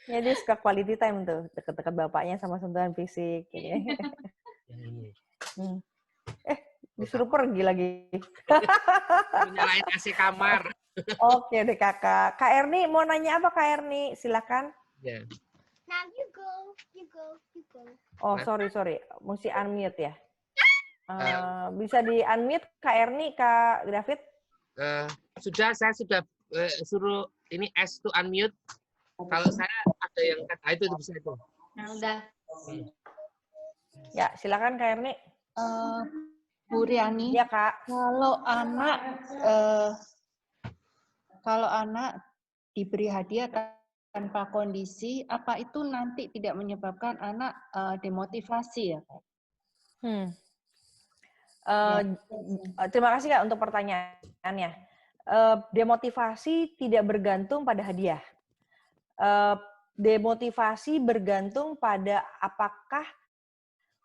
Ya, dia suka quality time tuh, dekat-dekat bapaknya sama sentuhan fisik. Gitu ya. Yang ini. Disuruh pergi lagi. Nyalain AC kamar. Oke deh kakak. Kak Erni mau nanya apa Kak Erni? Silakan. Ya. Now you go. Oh sorry. Mesti unmute ya. Bisa di unmute Kak Erni, Kak David? Saya sudah suruh ini S to unmute. Kalau saya ada yang itu bisa itu. Nah, udah. Ya, silakan Kak Erni. Bu Riani, Ya Kak. Kalau anak diberi hadiah tanpa kondisi, apa itu nanti tidak menyebabkan anak demotivasi ya, Kak? Terima kasih Kak untuk pertanyaannya. Demotivasi tidak bergantung pada hadiah. Demotivasi bergantung pada apakah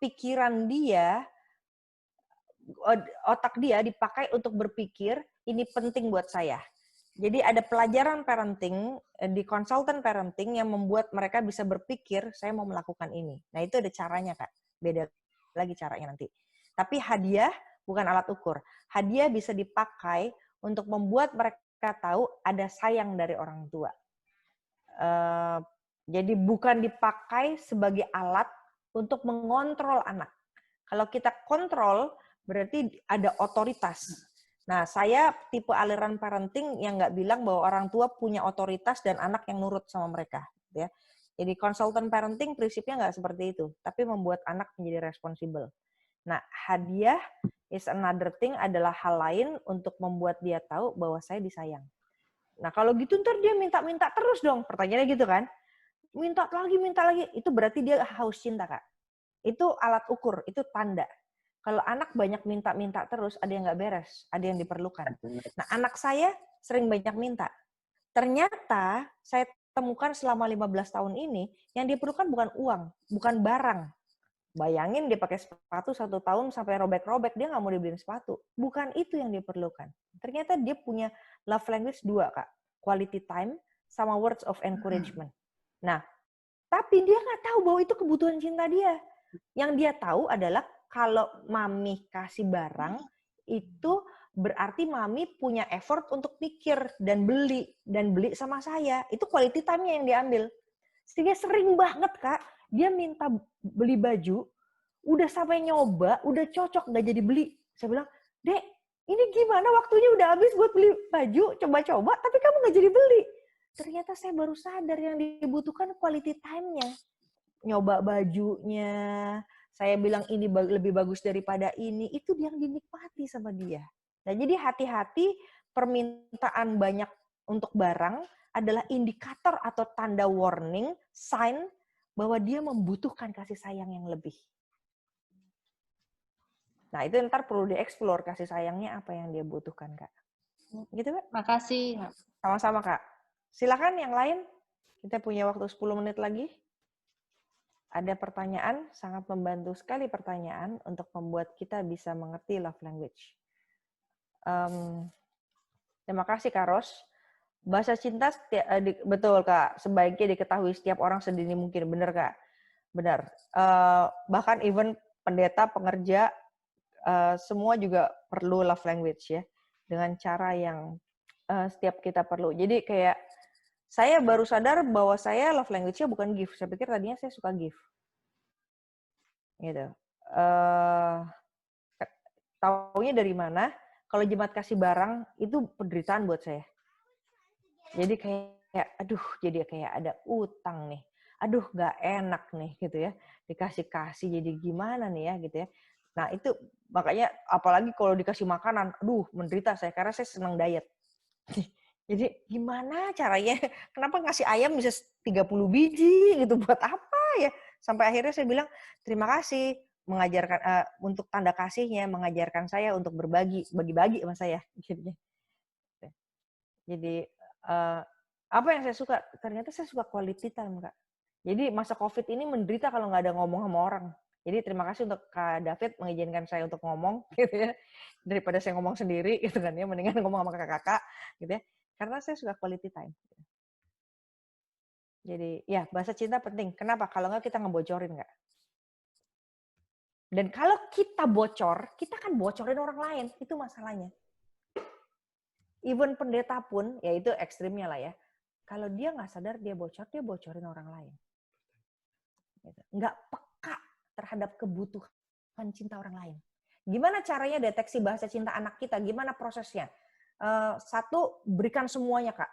pikiran dia, otak dia dipakai untuk berpikir, ini penting buat saya. Jadi ada pelajaran parenting, di konsultan parenting yang membuat mereka bisa berpikir, saya mau melakukan ini. Nah itu ada caranya Kak, beda lagi caranya nanti. Tapi hadiah bukan alat ukur. Hadiah bisa dipakai untuk membuat mereka tahu ada sayang dari orang tua. Jadi bukan dipakai sebagai alat untuk mengontrol anak. Kalau kita kontrol, berarti ada otoritas. Nah, saya tipe aliran parenting yang nggak bilang bahwa orang tua punya otoritas dan anak yang nurut sama mereka. Ya. Jadi konsultan parenting prinsipnya nggak seperti itu, tapi membuat anak menjadi responsible. Nah, hadiah is another thing adalah hal lain untuk membuat dia tahu bahwa saya disayang. Nah, kalau gitu ntar dia minta-minta terus dong. Pertanyaannya gitu kan. Minta lagi. Itu berarti dia haus cinta, Kak. Itu alat ukur, itu tanda. Kalau anak banyak minta-minta terus, ada yang nggak beres, ada yang diperlukan. Nah, anak saya sering banyak minta. Ternyata saya temukan selama 15 tahun ini, yang diperlukan bukan uang, bukan barang. Bayangin dia pakai sepatu 1 tahun sampai robek-robek, dia nggak mau dibeliin sepatu. Bukan itu yang diperlukan. Ternyata dia punya love language 2, Kak. Quality time sama words of encouragement. Nah, tapi dia nggak tahu bahwa itu kebutuhan cinta dia. Yang dia tahu adalah kalau mami kasih barang, itu berarti mami punya effort untuk pikir dan beli sama saya. Itu quality time-nya yang diambil. Sehingga sering banget, Kak, dia minta beli baju, udah sampai nyoba, udah cocok, nggak jadi beli. Saya bilang, Dek, ini gimana waktunya udah habis buat beli baju, coba-coba, tapi kamu nggak jadi beli. Ternyata saya baru sadar yang dibutuhkan quality time-nya. Nyoba bajunya, saya bilang ini lebih bagus daripada ini, itu yang dinikmati sama dia. Nah, jadi hati-hati permintaan banyak untuk barang adalah indikator atau tanda warning, sign bahwa dia membutuhkan kasih sayang yang lebih. Nah, itu ntar perlu dieksplor kasih sayangnya apa yang dia butuhkan, Kak. Gitu, Kak? Makasih. Sama-sama, Kak. Silakan yang lain. Kita punya waktu 10 menit lagi. Ada pertanyaan, sangat membantu sekali pertanyaan untuk membuat kita bisa mengerti love language. Terima kasih, Kak Ros. Bahasa cinta, betul Kak, sebaiknya diketahui setiap orang sedini mungkin. Benar Kak? Benar. Bahkan even pendeta, pengerja, semua juga perlu love language ya. Dengan cara yang setiap kita perlu. Jadi kayak, saya baru sadar bahwa saya love language-nya bukan gift. Saya pikir tadinya saya suka gift. Gitu. Taunya dari mana? kalau Jumat kasih barang itu penderitaan buat saya. Jadi kayak aduh, jadi kayak ada utang nih. Aduh, nggak enak nih gitu ya. Dikasih-kasih jadi gimana nih ya gitu ya. Nah, itu makanya apalagi kalau dikasih makanan, aduh, menderita saya karena saya senang diet. Jadi gimana caranya? Kenapa ngasih ayam bisa 30 biji gitu buat apa ya? Sampai akhirnya saya bilang, "Terima kasih mengajarkan untuk tanda kasihnya mengajarkan saya untuk berbagi, bagi-bagi sama saya." Gitu. Jadi apa yang saya suka? Ternyata saya suka quality time, Kak. Jadi masa Covid ini menderita kalau nggak ada ngomong sama orang. Jadi terima kasih untuk Kak David mengizinkan saya untuk ngomong gitu ya. Daripada saya ngomong sendiri gitu kan ya, mendingan ngomong sama kakak-kakak gitu ya. Karena saya suka quality time. Jadi ya bahasa cinta penting. Kenapa? Kalau nggak kita ngebocorin nggak? Dan kalau kita bocor, kita kan bocorin orang lain. Itu masalahnya. Even pendeta pun, ya itu ekstrimnya lah ya. Kalau dia nggak sadar dia bocorin orang lain. Nggak peka terhadap kebutuhan cinta orang lain. Gimana caranya deteksi bahasa cinta anak kita? Gimana prosesnya? Satu, berikan semuanya, Kak.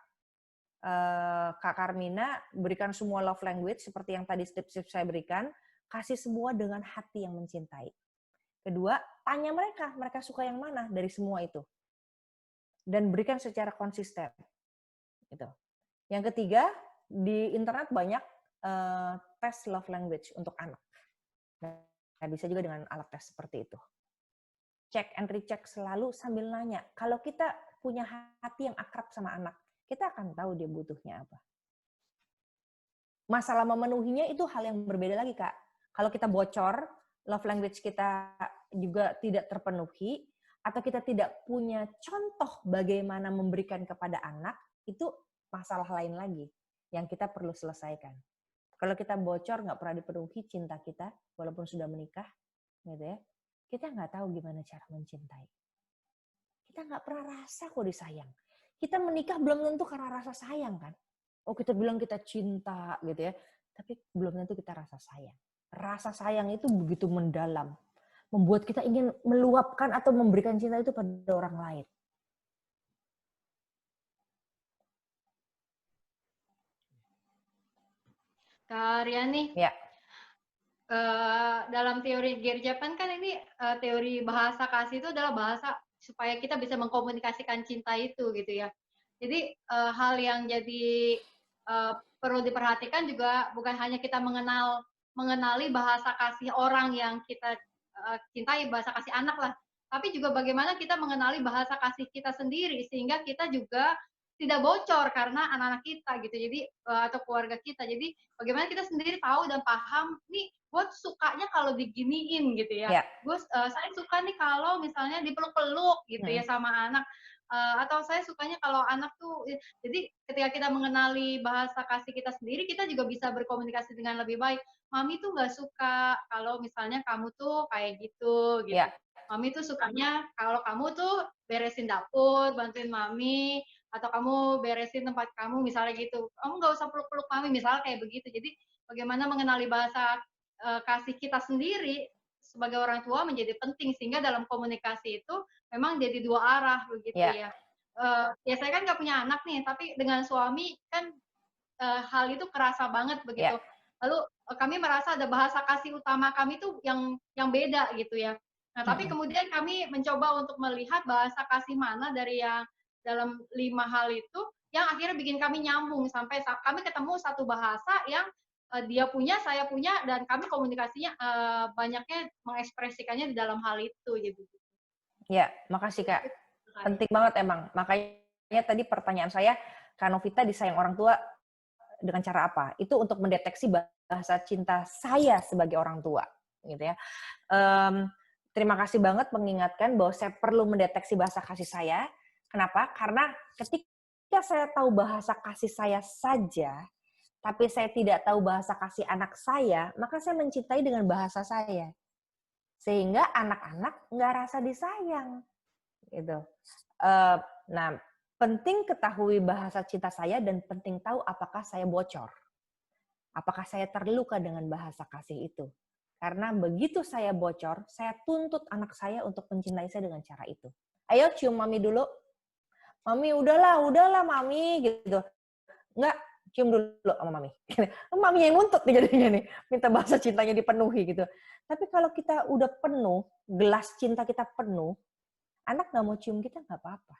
Kak Carmina, berikan semua love language seperti yang tadi tips-tips saya berikan. Kasih semua dengan hati yang mencintai. Kedua, tanya mereka suka yang mana dari semua itu. Dan berikan secara konsisten. Gitu. Yang ketiga, di internet banyak tes love language untuk anak. Nah, bisa juga dengan alat tes seperti itu. Check and recheck selalu sambil nanya. Kalau kita punya hati yang akrab sama anak, kita akan tahu dia butuhnya apa. Masalah memenuhinya itu hal yang berbeda lagi, Kak. Kalau kita bocor, love language kita juga tidak terpenuhi, atau kita tidak punya contoh bagaimana memberikan kepada anak, itu masalah lain lagi yang kita perlu selesaikan. Kalau kita bocor, nggak pernah dipenuhi cinta kita, walaupun sudah menikah, gitu ya, kita nggak tahu gimana cara mencintai. Kita nggak pernah rasa kok disayang. Kita menikah belum tentu karena rasa sayang kan. Oh kita bilang kita cinta gitu ya, tapi belum tentu kita rasa sayang. Rasa sayang itu begitu mendalam, membuat kita ingin meluapkan atau memberikan cinta itu pada orang lain. Kak Riani, Ya. Dalam teori Gerjapan kan ini teori bahasa kasih itu adalah bahasa supaya kita bisa mengkomunikasikan cinta itu gitu ya. Jadi hal yang jadi perlu diperhatikan juga bukan hanya kita mengenali bahasa kasih orang yang kita cintai, bahasa kasih anak lah, tapi juga bagaimana kita mengenali bahasa kasih kita sendiri sehingga kita juga tidak bocor karena anak-anak kita gitu. Jadi atau keluarga kita. Jadi bagaimana kita sendiri tahu dan paham nih gue sukanya kalau diginiin gitu ya. Saya suka nih kalau misalnya dipeluk-peluk gitu ya sama anak. Atau saya sukanya kalau anak tuh, jadi ketika kita mengenali bahasa kasih kita sendiri, kita juga bisa berkomunikasi dengan lebih baik. Mami tuh nggak suka kalau misalnya kamu tuh kayak gitu. Yeah. Mami tuh sukanya kalau kamu tuh beresin dapur, bantuin mami, atau kamu beresin tempat kamu misalnya gitu. Kamu nggak usah peluk-peluk mami, misalnya kayak begitu. Jadi bagaimana mengenali bahasa kasih kita sendiri sebagai orang tua menjadi penting sehingga dalam komunikasi itu memang jadi dua arah begitu ya. Ya saya kan nggak punya anak nih, tapi dengan suami kan hal itu kerasa banget begitu. Lalu kami merasa ada bahasa kasih utama kami tuh yang beda gitu ya. Nah tapi kemudian kami mencoba untuk melihat bahasa kasih mana dari yang dalam 5 hal itu yang akhirnya bikin kami nyambung sampai kami ketemu satu bahasa yang dia punya, saya punya, dan kami komunikasinya banyaknya mengekspresikannya di dalam hal itu gitu. Ya, makasih Kak. Penting banget emang. Makanya tadi pertanyaan saya, Kak Novita disayang orang tua dengan cara apa? Itu untuk mendeteksi bahasa cinta saya sebagai orang tua, gitu ya. Terima kasih banget mengingatkan bahwa saya perlu mendeteksi bahasa kasih saya. Kenapa? Karena ketika saya tahu bahasa kasih saya saja, tapi saya tidak tahu bahasa kasih anak saya, maka saya mencintai dengan bahasa saya. Sehingga anak-anak nggak rasa disayang. Gitu. Nah, penting ketahui bahasa cinta saya dan penting tahu apakah saya bocor. Apakah saya terluka dengan bahasa kasih itu. Karena begitu saya bocor, saya tuntut anak saya untuk mencintai saya dengan cara itu. ayo cium mami dulu. Mami, udahlah mami, gitu. Enggak, cium dulu sama mami. Mami yang nuntut nih jadinya nih, minta bahasa cintanya dipenuhi gitu. Tapi kalau kita udah penuh, gelas cinta kita penuh, anak nggak mau cium kita nggak apa-apa.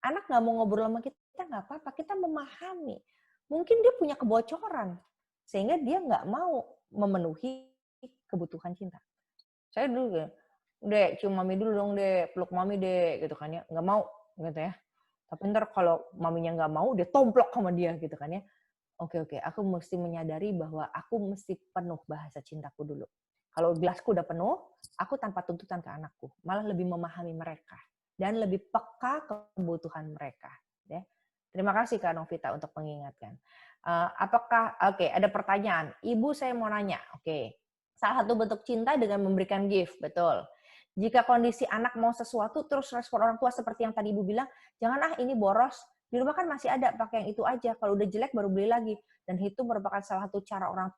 Anak nggak mau ngobrol sama kita nggak apa-apa. Kita memahami. Mungkin dia punya kebocoran, sehingga dia nggak mau memenuhi kebutuhan cinta. Saya dulu ya, Dek, cium mami dulu dong, Dek, peluk mami, Dek, gitu kan ya. Nggak mau, gitu ya. Tapi ntar kalau maminya nggak mau, dia tomplok sama dia, gitu kan ya. Oke, aku mesti menyadari bahwa aku mesti penuh bahasa cintaku dulu. Kalau gelasku udah penuh, aku tanpa tuntutan ke anakku. Malah lebih memahami mereka. Dan lebih peka kebutuhan mereka. Ya. Terima kasih Kak Novita untuk mengingatkan. Ada pertanyaan. Ibu saya mau nanya. Oke. Salah satu bentuk cinta dengan memberikan gift, betul. Jika kondisi anak mau sesuatu, terus respon orang tua seperti yang tadi Ibu bilang, jangan ini boros, di rumah kan masih ada, pakai yang itu aja. Kalau udah jelek baru beli lagi. Dan itu merupakan salah satu cara orang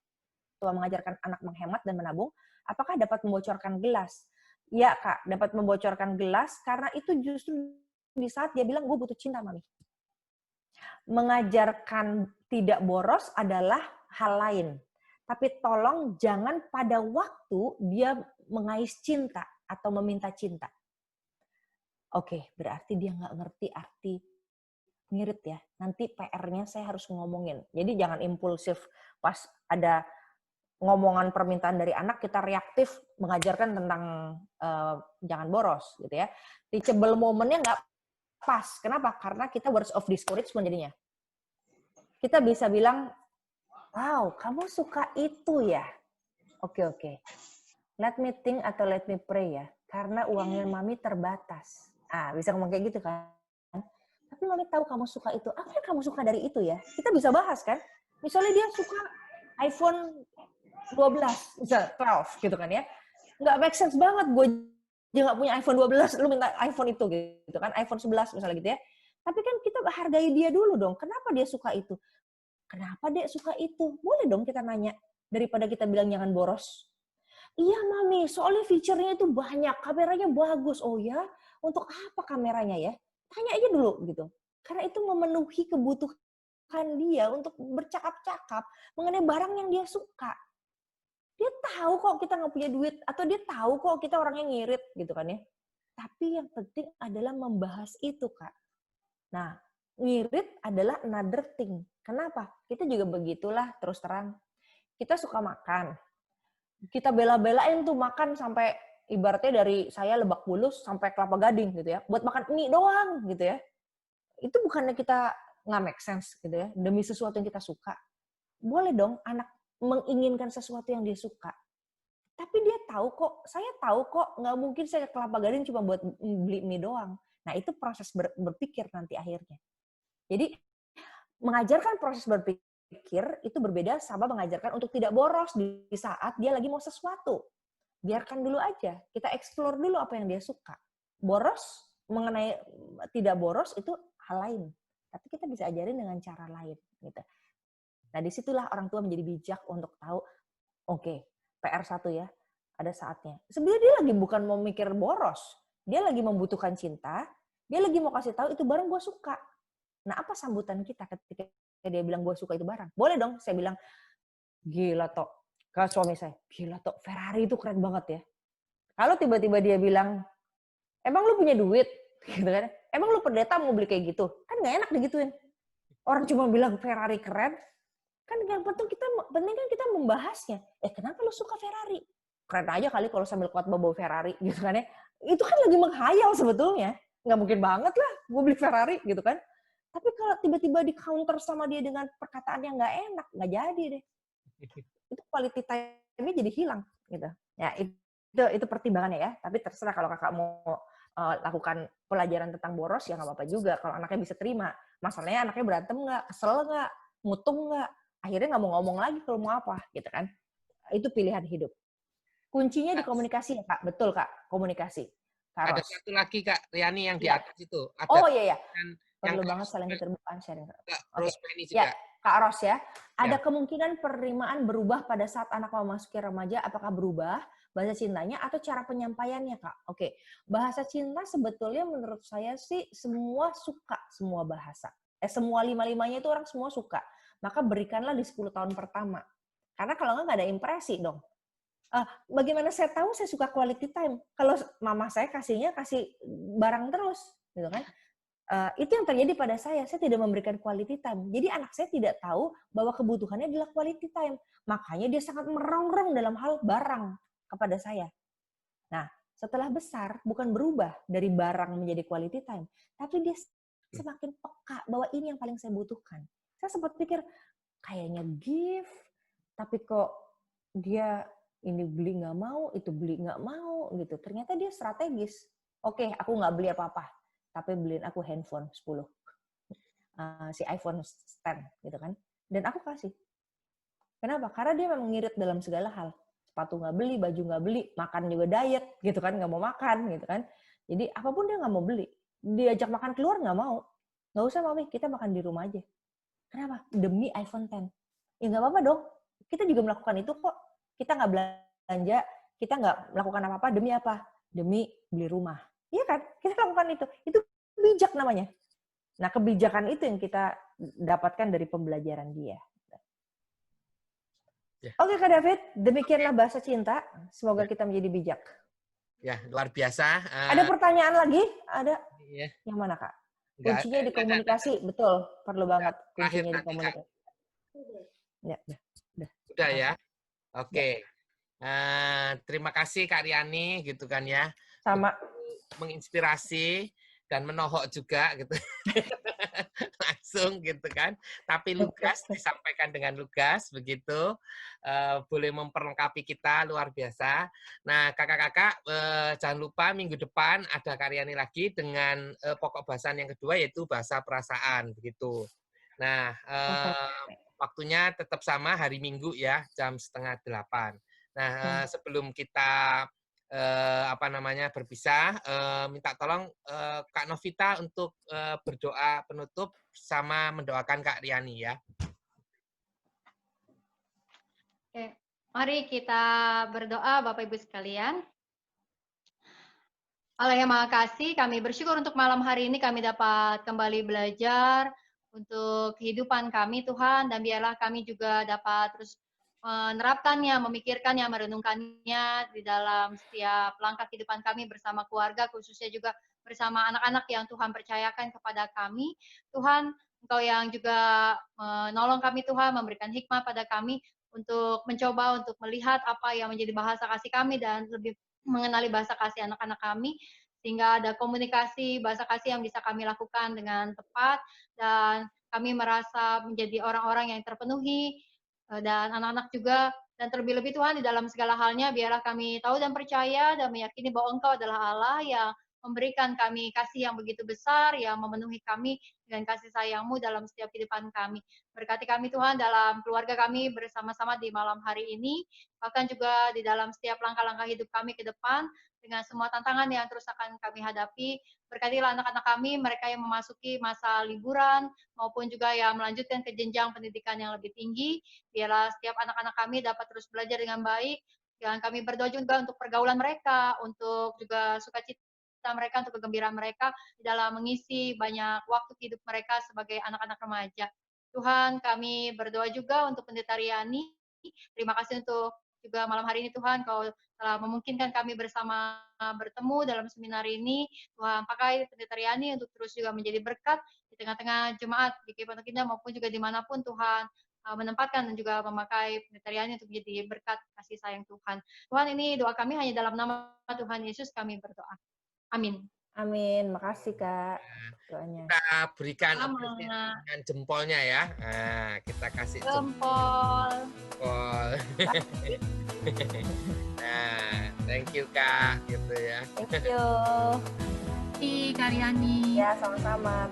tua mengajarkan anak menghemat dan menabung. Apakah dapat membocorkan gelas? Ya Kak, dapat membocorkan gelas, karena itu justru di saat dia bilang, gue butuh cinta, Mami. Mengajarkan tidak boros adalah hal lain. Tapi tolong jangan pada waktu dia mengais cinta atau meminta cinta. Oke, berarti dia nggak ngerti arti ngirit ya. Nanti PR-nya saya harus ngomongin. Jadi jangan impulsif pas ada ngomongan permintaan dari anak, kita reaktif mengajarkan tentang jangan boros gitu ya. Teachable momennya nggak pas. Kenapa? Karena kita words of discouragement jadinya. Kita bisa bilang, wow, kamu suka itu ya? Oke. Let me think atau let me pray ya. Karena uangnya mami terbatas. Bisa ngomong kayak gitu kan. Tapi mami tahu kamu suka itu. Apa yang kamu suka dari itu ya? Kita bisa bahas kan. Misalnya dia suka iPhone 12, misal 12 gitu kan ya. Nggak make sense banget. Gue juga nggak punya iPhone 12, lu minta iPhone itu gitu kan. iPhone 11 misalnya gitu ya. Tapi kan kita hargai dia dulu dong. Kenapa dia suka itu? Kenapa dia suka itu? Boleh dong kita nanya. Daripada kita bilang jangan boros. Iya mami, soalnya fiturnya itu banyak, kameranya bagus. Oh ya, untuk apa kameranya ya? Tanya aja dulu gitu. Karena itu memenuhi kebutuhan dia untuk bercakap-cakap mengenai barang yang dia suka. Dia tahu kok kita nggak punya duit, atau dia tahu kok kita orangnya ngirit gitu kan ya. Tapi yang penting adalah membahas itu Kak. Nah, ngirit adalah another thing. Kenapa? Kita juga begitulah terus terang. Kita suka makan. Kita bela-belain tuh makan sampai ibaratnya dari saya Lebak Bulus sampai Kelapa Gading gitu ya. Buat makan mie doang gitu ya. Itu bukannya kita nggak make sense gitu ya. Demi sesuatu yang kita suka. Boleh dong anak menginginkan sesuatu yang dia suka. Tapi dia tahu kok, saya tahu kok nggak mungkin saya ke Kelapa Gading cuma buat beli mie doang. Nah itu proses berpikir nanti akhirnya. Jadi mengajarkan proses berpikir itu berbeda sama mengajarkan untuk tidak boros di saat dia lagi mau sesuatu. Biarkan dulu aja, kita explore dulu apa yang dia suka. Boros, mengenai tidak boros itu hal lain. Tapi kita bisa ajarin dengan cara lain. Gitu. Nah disitulah orang tua menjadi bijak untuk tahu, oke, PR1 ya, ada saatnya. Sebenarnya dia lagi bukan mau mikir boros. Dia lagi membutuhkan cinta, dia lagi mau kasih tahu itu barang gue suka. Nah apa sambutan kita ketika dia bilang gue suka itu barang? Boleh dong, saya bilang, gila Tok. Ke suami saya, gila Tok, Ferrari itu keren banget ya. Kalau tiba-tiba dia bilang, emang lu punya duit? Gitu kan? Emang lu pendeta mau beli kayak gitu? Kan nggak enak digituin. Orang cuma bilang Ferrari keren, kan yang penting kan kita membahasnya. Kenapa lu suka Ferrari? Keren aja kali kalau sambil khotbah bawa Ferrari, gitu kan ya. Itu kan lagi menghayal sebetulnya. Nggak mungkin banget lah gue beli Ferrari, gitu kan. Tapi kalau tiba-tiba di counter sama dia dengan perkataan yang nggak enak, nggak jadi deh. Itu quality time-nya jadi hilang. Gitu. Ya, itu pertimbangannya ya. Tapi terserah kalau kakak mau lakukan pelajaran tentang boros, ya nggak apa-apa juga. Kalau anaknya bisa terima. Masalahnya anaknya berantem nggak, kesel nggak, ngutung nggak. Akhirnya nggak mau ngomong lagi kalau mau apa. Gitu kan. Itu pilihan hidup. Kuncinya di komunikasi ya Kak. Betul Kak, komunikasi. Karos. Ada satu lagi Kak Riani yang di atas itu. Ada oh iya. yang Perlu banget saling keterbukaan sharing. Rosemary juga. Ya, Kak Ros ya, ada Ya. kemungkinan penerimaan berubah pada saat anak memasuki remaja, apakah berubah bahasa cintanya atau cara penyampaiannya, Kak? Oke, bahasa cinta sebetulnya menurut saya sih semua suka semua bahasa. Semua lima-limanya itu orang semua suka. Maka berikanlah di 10 tahun pertama. Karena kalau nggak ada impresi dong. Bagaimana saya tahu saya suka quality time? Kalau mama saya kasih barang terus, gitu kan? Itu yang terjadi pada saya tidak memberikan quality time. Jadi anak saya tidak tahu bahwa kebutuhannya adalah quality time. Makanya dia sangat merongrong dalam hal barang kepada saya. Nah, setelah besar, bukan berubah dari barang menjadi quality time, tapi dia semakin peka bahwa ini yang paling saya butuhkan. Saya sempat pikir, kayaknya gift, tapi kok dia ini beli nggak mau, itu beli nggak mau, gitu. Ternyata dia strategis. Oke, aku nggak beli apa-apa, tapi beliin aku handphone 10. Si iPhone 10 gitu kan. Dan aku kasih. Kenapa? Karena dia memang ngirit dalam segala hal. Sepatu nggak beli, baju nggak beli, makan juga diet gitu kan, nggak mau makan gitu kan. Jadi apapun dia nggak mau beli. Diajak makan keluar nggak mau. Nggak usah Mami, kita makan di rumah aja. Kenapa? Demi iPhone 10. Ya nggak apa-apa dong. Kita juga melakukan itu kok. Kita nggak belanja, kita nggak melakukan apa-apa demi apa? Demi beli rumah. Iya kan? Kita lakukan itu. Itu bijak namanya. Nah, kebijakan itu yang kita dapatkan dari pembelajaran dia. Ya. Oke, Kak David. Demikianlah bahasa cinta. Semoga kita menjadi bijak. Ya, luar biasa. Ada pertanyaan lagi? Ada? Ya. Yang mana, Kak? Nggak, Kuncinya di komunikasi. Betul. Perlu banget terakhir kuncinya di tadi, Kak. komunikasi. Ya, Udah ya. Oke. Terima kasih Kak Riani gitu kan ya. sama. Menginspirasi dan menohok juga gitu. Langsung gitu kan. Tapi lugas, disampaikan dengan lugas begitu. Boleh memperlengkapi kita luar biasa. Nah, kakak-kakak jangan lupa minggu depan ada Kak Riani lagi dengan pokok bahasan yang kedua yaitu bahasa perasaan begitu. Nah, waktunya tetap sama hari Minggu ya, jam 7:30. Nah, sebelum kita berpisah, minta tolong Kak Novita untuk berdoa penutup sama mendoakan Kak Riani ya. Oke, mari kita berdoa Bapak Ibu sekalian. Allah yang Maha Kasih, kami bersyukur untuk malam hari ini kami dapat kembali belajar untuk kehidupan kami Tuhan, dan biarlah kami juga dapat terus menerapkannya, memikirkannya, merenungkannya di dalam setiap langkah kehidupan kami bersama keluarga, khususnya juga bersama anak-anak yang Tuhan percayakan kepada kami. Tuhan, Engkau yang juga menolong kami Tuhan, memberikan hikmah pada kami untuk mencoba untuk melihat apa yang menjadi bahasa kasih kami dan lebih mengenali bahasa kasih anak-anak kami, sehingga ada komunikasi bahasa kasih yang bisa kami lakukan dengan tepat, dan kami merasa menjadi orang-orang yang terpenuhi, dan anak-anak juga, dan terlebih-lebih Tuhan di dalam segala halnya, biarlah kami tahu dan percaya dan meyakini bahwa Engkau adalah Allah yang memberikan kami kasih yang begitu besar, yang memenuhi kami dengan kasih sayang-Mu dalam setiap kehidupan kami. Berkati kami Tuhan dalam keluarga kami bersama-sama di malam hari ini, bahkan juga di dalam setiap langkah-langkah hidup kami ke depan, dengan semua tantangan yang terus akan kami hadapi. Berkatilah anak-anak kami, mereka yang memasuki masa liburan, maupun juga yang melanjutkan ke jenjang pendidikan yang lebih tinggi. Biarlah setiap anak-anak kami dapat terus belajar dengan baik, dan kami berdoa juga untuk pergaulan mereka, untuk juga sukacita mereka, untuk kegembiraan mereka di dalam mengisi banyak waktu hidup mereka sebagai anak-anak remaja. Tuhan, kami berdoa juga untuk Pendeta Riani. Terima kasih untuk juga malam hari ini Tuhan, Kau telah memungkinkan kami bersama bertemu dalam seminar ini. Tuhan, pakai Pendeta Riani untuk terus juga menjadi berkat di tengah-tengah jemaat di Pondok Indah maupun juga dimanapun Tuhan menempatkan dan juga memakai Pendeta Riani untuk menjadi berkat kasih sayang Tuhan. Tuhan, ini doa kami hanya dalam nama Tuhan Yesus kami berdoa. Amin. Amin. Makasih Kak doanya. Kita berikan apresiasi dengan jempolnya ya. Nah, kita kasih jempol. Nah, thank you Kak gitu ya. Thank you. Kak Riani. Ya, sama-sama.